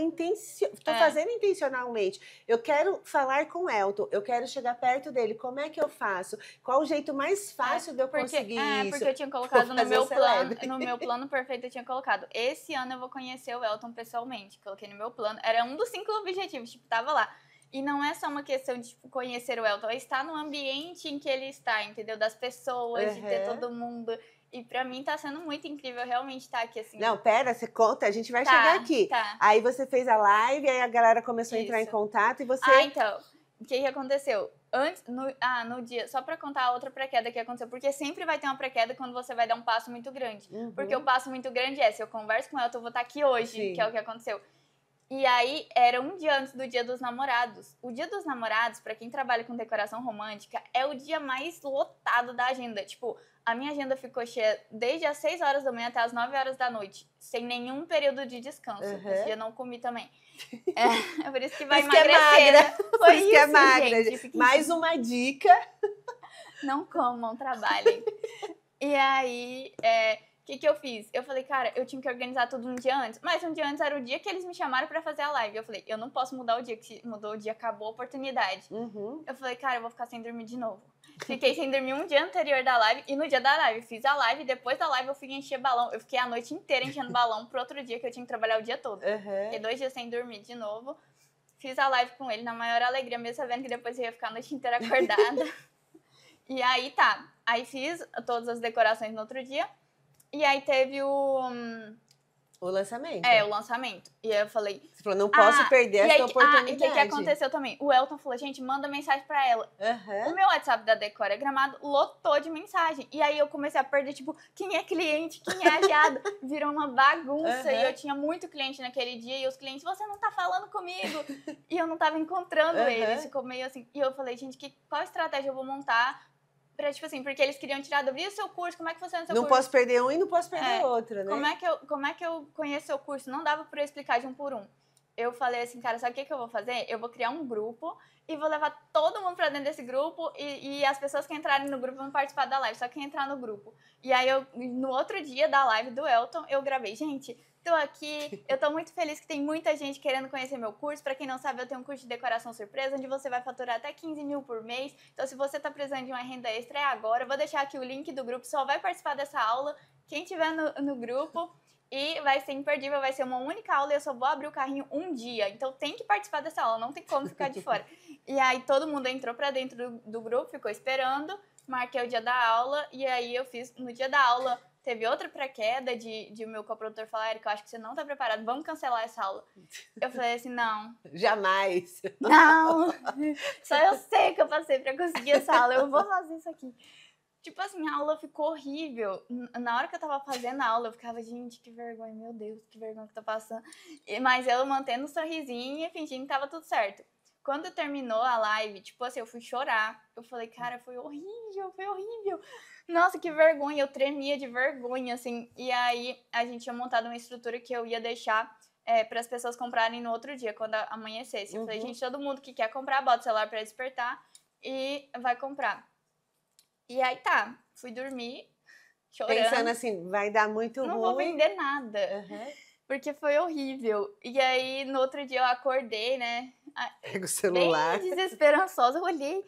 fazendo intencionalmente. Eu quero falar com o Elton, eu quero chegar perto dele. Como é que eu faço? Qual o jeito mais fácil de eu conseguir isso? Porque eu tinha colocado no meu plano perfeito, eu tinha colocado, esse ano eu vou conhecer o Elton pessoalmente. Coloquei no meu plano, era um dos 5 objetivos, tipo, tava lá. E não é só uma questão de tipo, conhecer o Elton, é estar no ambiente em que ele está, entendeu? Das pessoas, de ter todo mundo. E pra mim tá sendo muito incrível realmente estar aqui, assim. Não, pera, você conta, a gente vai chegar aqui. Tá. Aí você fez a live, aí a galera começou a entrar em contato e você... então, o que aconteceu? Antes, no dia, só pra contar a outra pré-queda que aconteceu, porque sempre vai ter uma pré-queda quando você vai dar um passo muito grande. Porque o passo muito grande se eu converso com o Elton, eu vou estar aqui hoje, Sim. que é o que aconteceu. E aí, era um dia antes do Dia dos Namorados. O Dia dos Namorados, pra quem trabalha com decoração romântica, é o dia mais lotado da agenda. Tipo, a minha agenda ficou cheia desde as 6 horas da manhã até as 9 horas da noite, sem nenhum período de descanso. Esse dia eu não comi também. É por isso que vai emagrecer, né? Por isso que é magra, gente. Mais uma dica. Não comam, trabalhem. E aí... O que eu fiz? Eu falei, cara, eu tinha que organizar tudo um dia antes. Mas um dia antes era o dia que eles me chamaram pra fazer a live. Eu falei, eu não posso mudar o dia, que se mudou o dia, acabou a oportunidade. Eu falei, cara, eu vou ficar sem dormir de novo. Fiquei sem dormir um dia anterior da live e no dia da live fiz a live. Depois da live eu fui encher balão. Eu fiquei a noite inteira enchendo balão pro outro dia que eu tinha que trabalhar o dia todo. Fiquei 2 dias sem dormir de novo. Fiz a live com ele na maior alegria, mesmo sabendo que depois eu ia ficar a noite inteira acordada. E aí tá. Aí fiz todas as decorações no outro dia. E aí teve o lançamento. O lançamento. E aí eu falei... Você falou, não posso perder essa oportunidade. E o que aconteceu também? O Elton falou, gente, manda mensagem pra ela. O meu WhatsApp da Decora Gramado lotou de mensagem. E aí eu comecei a perder, tipo, quem é cliente, quem é aliado. Virou uma bagunça. E eu tinha muito cliente naquele dia. E os clientes, você não tá falando comigo. E eu não tava encontrando eles. Ficou meio assim. E eu falei, gente, qual estratégia eu vou montar? Pra, tipo assim, porque eles queriam tirar do vídeo o seu curso, como é que funciona o seu curso? Não posso perder um e não posso perder outro, né? Como é que eu conheço o seu curso? Não dava pra eu explicar de um por um. Eu falei assim, cara, sabe o que eu vou fazer? Eu vou criar um grupo e vou levar todo mundo pra dentro desse grupo e as pessoas que entrarem no grupo vão participar da live, só quem entrar no grupo. E aí, no outro dia da live do Elton, eu gravei, gente... Tô aqui, eu tô muito feliz que tem muita gente querendo conhecer meu curso. Pra quem não sabe, eu tenho um curso de decoração surpresa, onde você vai faturar até 15 mil por mês. Então, se você tá precisando de uma renda extra, é agora. Eu vou deixar aqui o link do grupo, só vai participar dessa aula quem tiver no grupo. E vai ser imperdível, vai ser uma única aula e eu só vou abrir o carrinho um dia. Então, tem que participar dessa aula, não tem como ficar de fora. E aí, todo mundo entrou pra dentro do grupo, ficou esperando. Marquei o dia da aula e aí eu fiz no dia da aula... Teve outra pré-queda de o meu coprodutor falar, Érica, eu acho que você não tá preparado, vamos cancelar essa aula. Eu falei assim, não. Jamais. Não. Só eu sei que eu passei pra conseguir essa aula, eu vou fazer isso aqui. Tipo assim, a aula ficou horrível. Na hora que eu tava fazendo a aula, eu ficava, gente, que vergonha, meu Deus, que vergonha que eu tô passando. Mas eu mantendo um sorrisinho e fingindo que tava tudo certo. Quando terminou a live, tipo assim, eu fui chorar. Eu falei, cara, foi horrível, foi horrível. Nossa, que vergonha, eu tremia de vergonha, assim. E aí, a gente tinha montado uma estrutura que eu ia deixar para as pessoas comprarem no outro dia, quando amanhecesse. Eu falei, gente, todo mundo que quer comprar, bota o celular para despertar e vai comprar. E aí tá, fui dormir, chorando. Pensando assim, vai dar muito ruim. Não vou vender nada, porque foi horrível. E aí, no outro dia eu acordei, né? Pega o celular. Bem desesperançosa, eu olhei...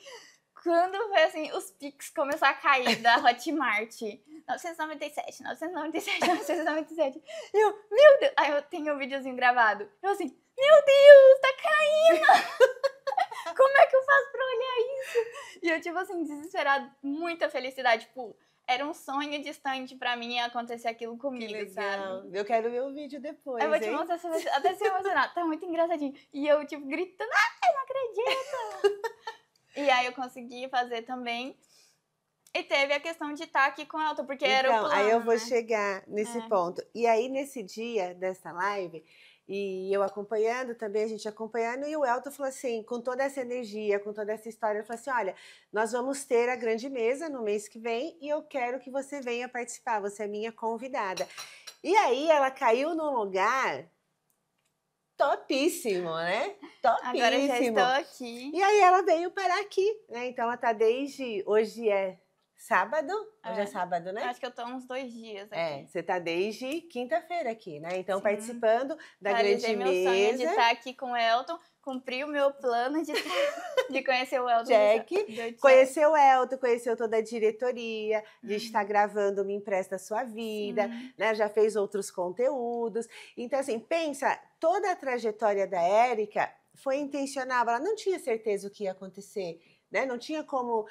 Quando foi assim, os Pix começaram a cair da Hotmart, 997, 997, 997. E eu, meu Deus, aí eu tenho um videozinho gravado. Eu assim, meu Deus, tá caindo! Como é que eu faço pra olhar isso? E eu, tipo assim, desesperada, muita felicidade, tipo, era um sonho distante pra mim acontecer aquilo comigo, que legal. sabe? Eu quero ver o vídeo depois, eu vou te mostrar, até se emocionar, tá muito engraçadinho. E eu, tipo, gritando, eu não acredito! E aí eu consegui fazer também. E teve a questão de estar aqui com o Elton, porque era o plano, aí eu vou chegar nesse ponto. E aí, nesse dia dessa live, e eu acompanhando também, a gente acompanhando, e o Elton falou assim, com toda essa energia, com toda essa história, ele falou assim, olha, nós vamos ter a grande mesa no mês que vem, e eu quero que você venha participar, você é minha convidada. E aí, ela caiu num lugar... topíssimo, né? Topíssimo. Agora já estou aqui. E aí ela veio parar aqui, né? Então ela tá desde... Hoje é sábado? Hoje é sábado, né? Acho que eu tô uns 2 dias aqui. Você tá desde quinta-feira aqui, né? Então, Sim. participando da Realizei grande mesa. meu sonho de estar aqui com o Elton, cumpri o meu plano de conhecer o Elton. Jack, conheceu o Elton, conheceu toda a diretoria, a gente está gravando Me Empresta a Sua Vida, né? Já fez outros conteúdos. Então, assim, pensa, toda a trajetória da Érica foi intencional, ela não tinha certeza o que ia acontecer. Né? Não tinha como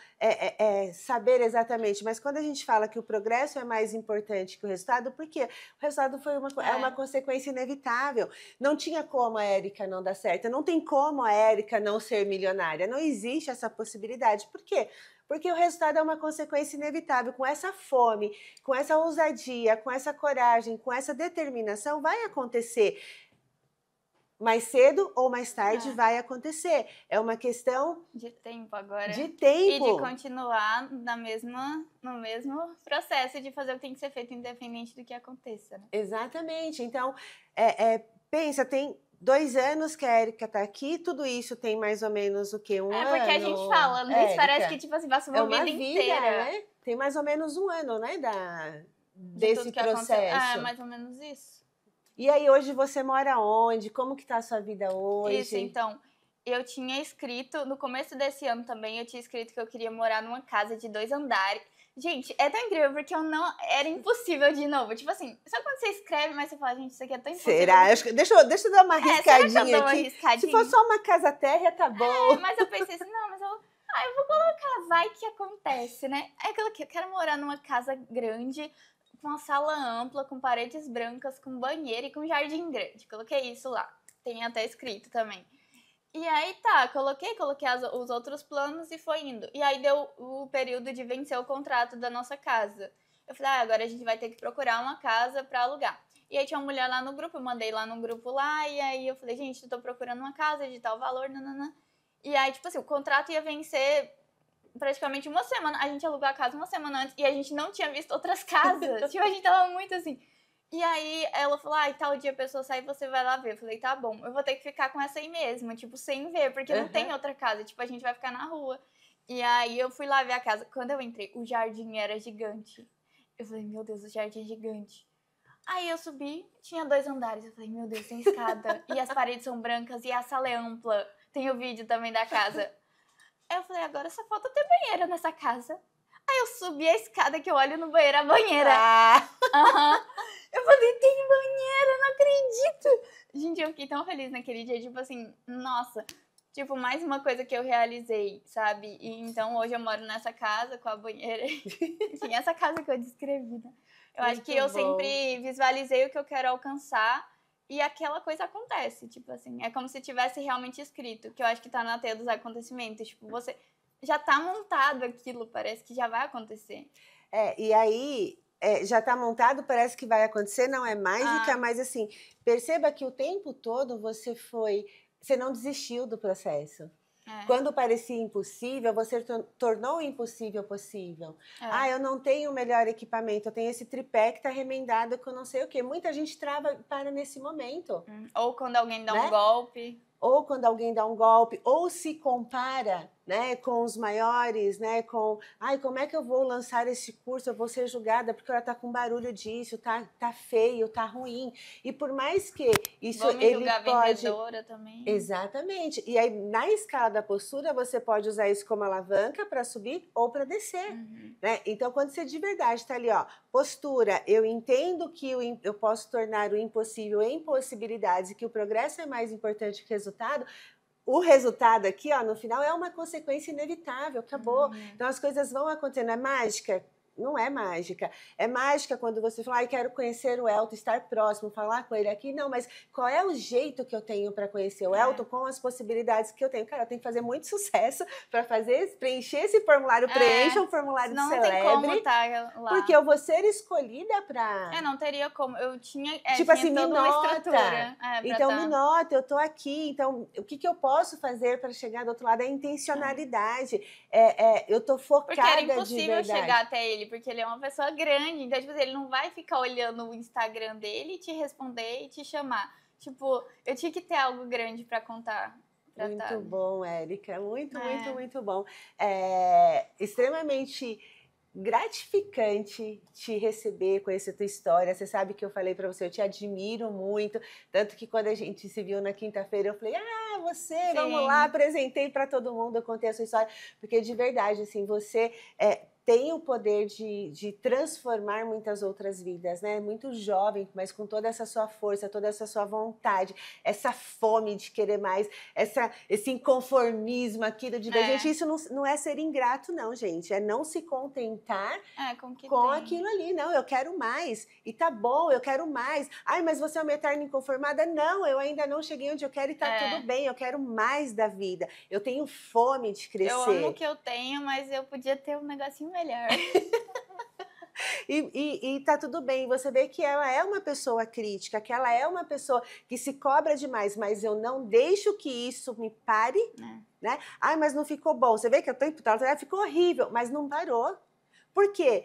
saber exatamente, mas quando a gente fala que o progresso é mais importante que o resultado, porque o resultado foi é uma consequência inevitável. Não tinha como a Érica não dar certo, não tem como a Érica não ser milionária, não existe essa possibilidade. Por quê? Porque o resultado é uma consequência inevitável. Com essa fome, com essa ousadia, com essa coragem, com essa determinação, vai acontecer. Mais cedo ou mais tarde vai acontecer. É uma questão de tempo agora. De tempo. E de continuar no mesmo processo de fazer o que tem que ser feito, independente do que aconteça. Né? Exatamente. Então, pensa, tem 2 anos que a Érica tá aqui, tudo isso tem mais ou menos o quê? Um ano? É porque a gente fala, Luiz, parece que tipo assim, passa uma vida inteira. Né? Tem mais ou menos um ano, né, desse processo. Mais ou menos isso. E aí, hoje você mora onde? Como que tá a sua vida hoje? Isso, então, eu tinha escrito, no começo desse ano também, eu tinha escrito que eu queria morar numa casa de 2 andares. Gente, é tão incrível, porque era impossível de novo. Tipo assim, só quando você escreve, mas você fala, gente, isso aqui é tão impossível. Será? Deixa eu dar uma arriscadinha aqui. Se for só uma casa térrea, tá bom. Mas eu pensei assim, não, mas eu vou colocar, vai que acontece, né? Aí eu coloquei, eu quero morar numa casa grande, com uma sala ampla, com paredes brancas, com banheiro e com jardim grande. Coloquei isso lá. Tem até escrito também. E aí coloquei os outros planos e foi indo. E aí deu o período de vencer o contrato da nossa casa. Eu falei, agora a gente vai ter que procurar uma casa pra alugar. E aí tinha uma mulher lá no grupo, eu mandei lá no grupo lá, e aí eu falei, gente, eu tô procurando uma casa de tal valor, nananã. E aí, tipo assim, o contrato ia vencer praticamente uma semana, a gente alugou a casa uma semana antes e a gente não tinha visto outras casas. Tipo, a gente tava muito assim. E aí ela falou, tal dia a pessoa sai e você vai lá ver. Eu falei, tá bom, eu vou ter que ficar com essa aí mesmo, tipo, sem ver, porque não tem outra casa. Tipo, a gente vai ficar na rua. E aí eu fui lá ver a casa. Quando eu entrei, o jardim era gigante. Eu falei, meu Deus, o jardim é gigante. Aí eu subi, tinha 2 andares. Eu falei, meu Deus, tem escada. E as paredes são brancas e a sala é ampla. Tem o vídeo também da casa. Aí eu falei, agora só falta ter banheiro nessa casa. Aí eu subi a escada que eu olho no banheiro, a banheira. Eu falei, tem banheiro, não acredito. Gente, eu fiquei tão feliz naquele dia, tipo assim, nossa. Tipo, mais uma coisa que eu realizei, sabe? E então hoje eu moro nessa casa com a banheira. Enfim, essa casa que eu descrevi, né? Eu acho que eu sempre visualizei o que eu quero alcançar. E aquela coisa acontece, tipo assim, é como se tivesse realmente escrito, que eu acho que tá na teia dos acontecimentos, tipo, você já tá montado aquilo, parece que já vai acontecer. E aí, já tá montado, parece que vai acontecer, não é mágica, mas assim, perceba que o tempo todo você não desistiu do processo. Quando parecia impossível, você tornou o impossível possível. Eu não tenho o melhor equipamento, eu tenho esse tripé que tá remendado com não sei o quê. Muita gente trava e para nesse momento. Ou quando alguém dá um golpe. Ou quando alguém dá um golpe, ou se compara, né, com os maiores, né, como é que eu vou lançar esse curso, eu vou ser julgada porque ela tá com barulho disso, tá feio, tá ruim. E por mais que isso vou me julgar vendedora também. Exatamente. E aí, na escala da postura, você pode usar isso como alavanca para subir ou para descer, né? Então, quando você de verdade tá ali, postura, eu entendo que eu posso tornar o impossível em possibilidades e que o progresso é mais importante que o resultado. O resultado aqui, no final, é uma consequência inevitável, acabou. Então, as coisas vão acontecendo. É mágica? Não é mágica. É mágica quando você fala, quero conhecer o Elton, estar próximo, falar com ele aqui. Não, mas qual é o jeito que eu tenho para conhecer o Elton com as possibilidades que eu tenho? Cara, eu tenho que fazer muito sucesso para preencher esse formulário. Preencha um formulário de celebre. Não tem como estar lá. Porque eu vou ser escolhida para... não teria como. Eu tinha, tipo assim, toda me uma nota. estrutura. Então, me nota, eu tô aqui. Então, o que eu posso fazer para chegar do outro lado? É a intencionalidade. Eu tô focada de verdade. Porque era impossível chegar até ele. Porque ele é uma pessoa grande, então tipo, ele não vai ficar olhando o Instagram dele e te responder e te chamar. Tipo, eu tinha que ter algo grande pra contar. Muito bom, Érica. Muito bom. Extremamente gratificante te receber, conhecer a tua história. Você sabe que eu falei para você, eu te admiro muito. Tanto que quando a gente se viu na quinta-feira, eu falei, você, sim, vamos lá, apresentei para todo mundo, eu contei a sua história. Porque de verdade, assim, você tem o poder de transformar muitas outras vidas, né? Muito jovem, mas com toda essa sua força, toda essa sua vontade, essa fome de querer mais, esse inconformismo aqui da gente. Isso não é ser ingrato, não, gente. É não se contentar com aquilo ali. Não, eu quero mais. E tá bom, eu quero mais. Ai, mas você é uma eterna inconformada? Não, eu ainda não cheguei onde eu quero e tá tudo bem. Eu quero mais da vida. Eu tenho fome de crescer. Eu amo o que eu tenho, mas eu podia ter um negocinho melhor. E tá tudo bem, você vê que ela é uma pessoa crítica, que ela é uma pessoa que se cobra demais, mas eu não deixo que isso me pare, né? Ai, mas não ficou bom, você vê que o tempo todo ficou horrível, mas não parou. Por quê?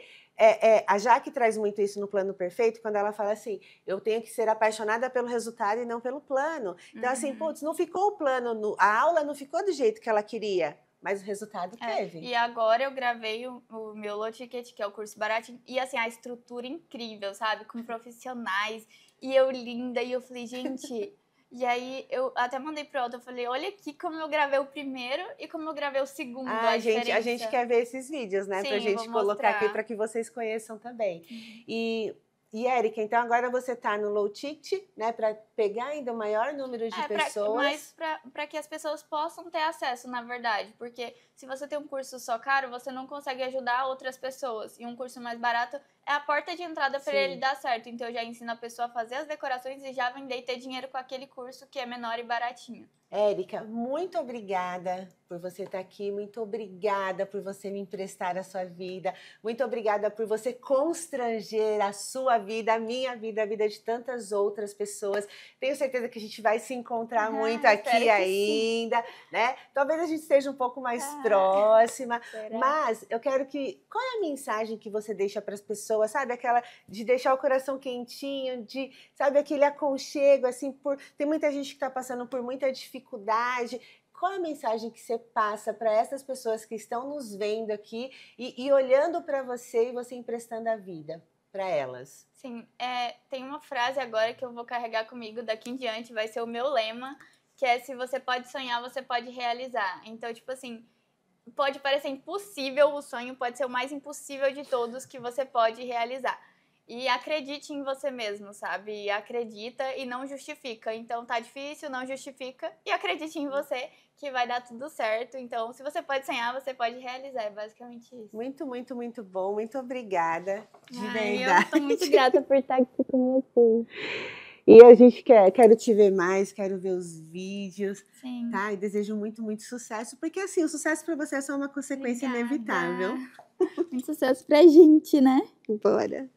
A Jaque traz muito isso no Plano Perfeito, quando ela fala assim, eu tenho que ser apaixonada pelo resultado e não pelo plano. Então, assim, putz, não ficou o plano, a aula não ficou do jeito que ela queria, mas o resultado teve. E agora eu gravei o meu Low Ticket, que é o curso baratinho, e assim, a estrutura incrível, sabe? Com profissionais, e eu linda, e eu falei, gente... E aí eu até mandei pro Elton, eu falei, olha aqui como eu gravei o primeiro e como eu gravei o segundo, a gente quer ver esses vídeos, né? Sim, pra gente colocar aqui para que vocês conheçam também. E Érica, então agora você está no Low Ticket, né, para pegar ainda o maior número de pessoas. Mas para que as pessoas possam ter acesso, na verdade, porque se você tem um curso só caro, você não consegue ajudar outras pessoas, e um curso mais barato é a porta de entrada para ele dar certo. Então eu já ensino a pessoa a fazer as decorações e já vender e ter dinheiro com aquele curso que é menor e baratinho. Érica, muito obrigada por você estar aqui, muito obrigada por você me emprestar a sua vida, muito obrigada por você constranger a sua vida, a minha vida, a vida de tantas outras pessoas. Tenho certeza que a gente vai se encontrar muito aqui ainda, né? Talvez a gente esteja um pouco mais próxima, mas eu quero que... Qual é a mensagem que você deixa para as pessoas, sabe? Aquela de deixar o coração quentinho, sabe, aquele aconchego, assim, tem muita gente que está passando por muita dificuldade. Qual é a mensagem que você passa para essas pessoas que estão nos vendo aqui e olhando para você e você emprestando a vida para elas? Sim, tem uma frase agora que eu vou carregar comigo daqui em diante, vai ser o meu lema, que é: se você pode sonhar, você pode realizar. Então, tipo assim, pode parecer impossível, o sonho pode ser o mais impossível de todos que você pode realizar. E acredite em você mesmo, sabe? Acredita e não justifica. Então, tá difícil, não justifica. E acredite em você que vai dar tudo certo. Então, se você pode sonhar, você pode realizar. É basicamente isso. Muito, muito, muito bom. Muito obrigada. De verdade. Eu tô muito grata por estar aqui com você. E a gente quero te ver mais, quero ver os vídeos. Sim. Tá? E desejo muito, muito sucesso. Porque, assim, o sucesso para você é só uma consequência inevitável. Muito sucesso pra gente, né? Bora.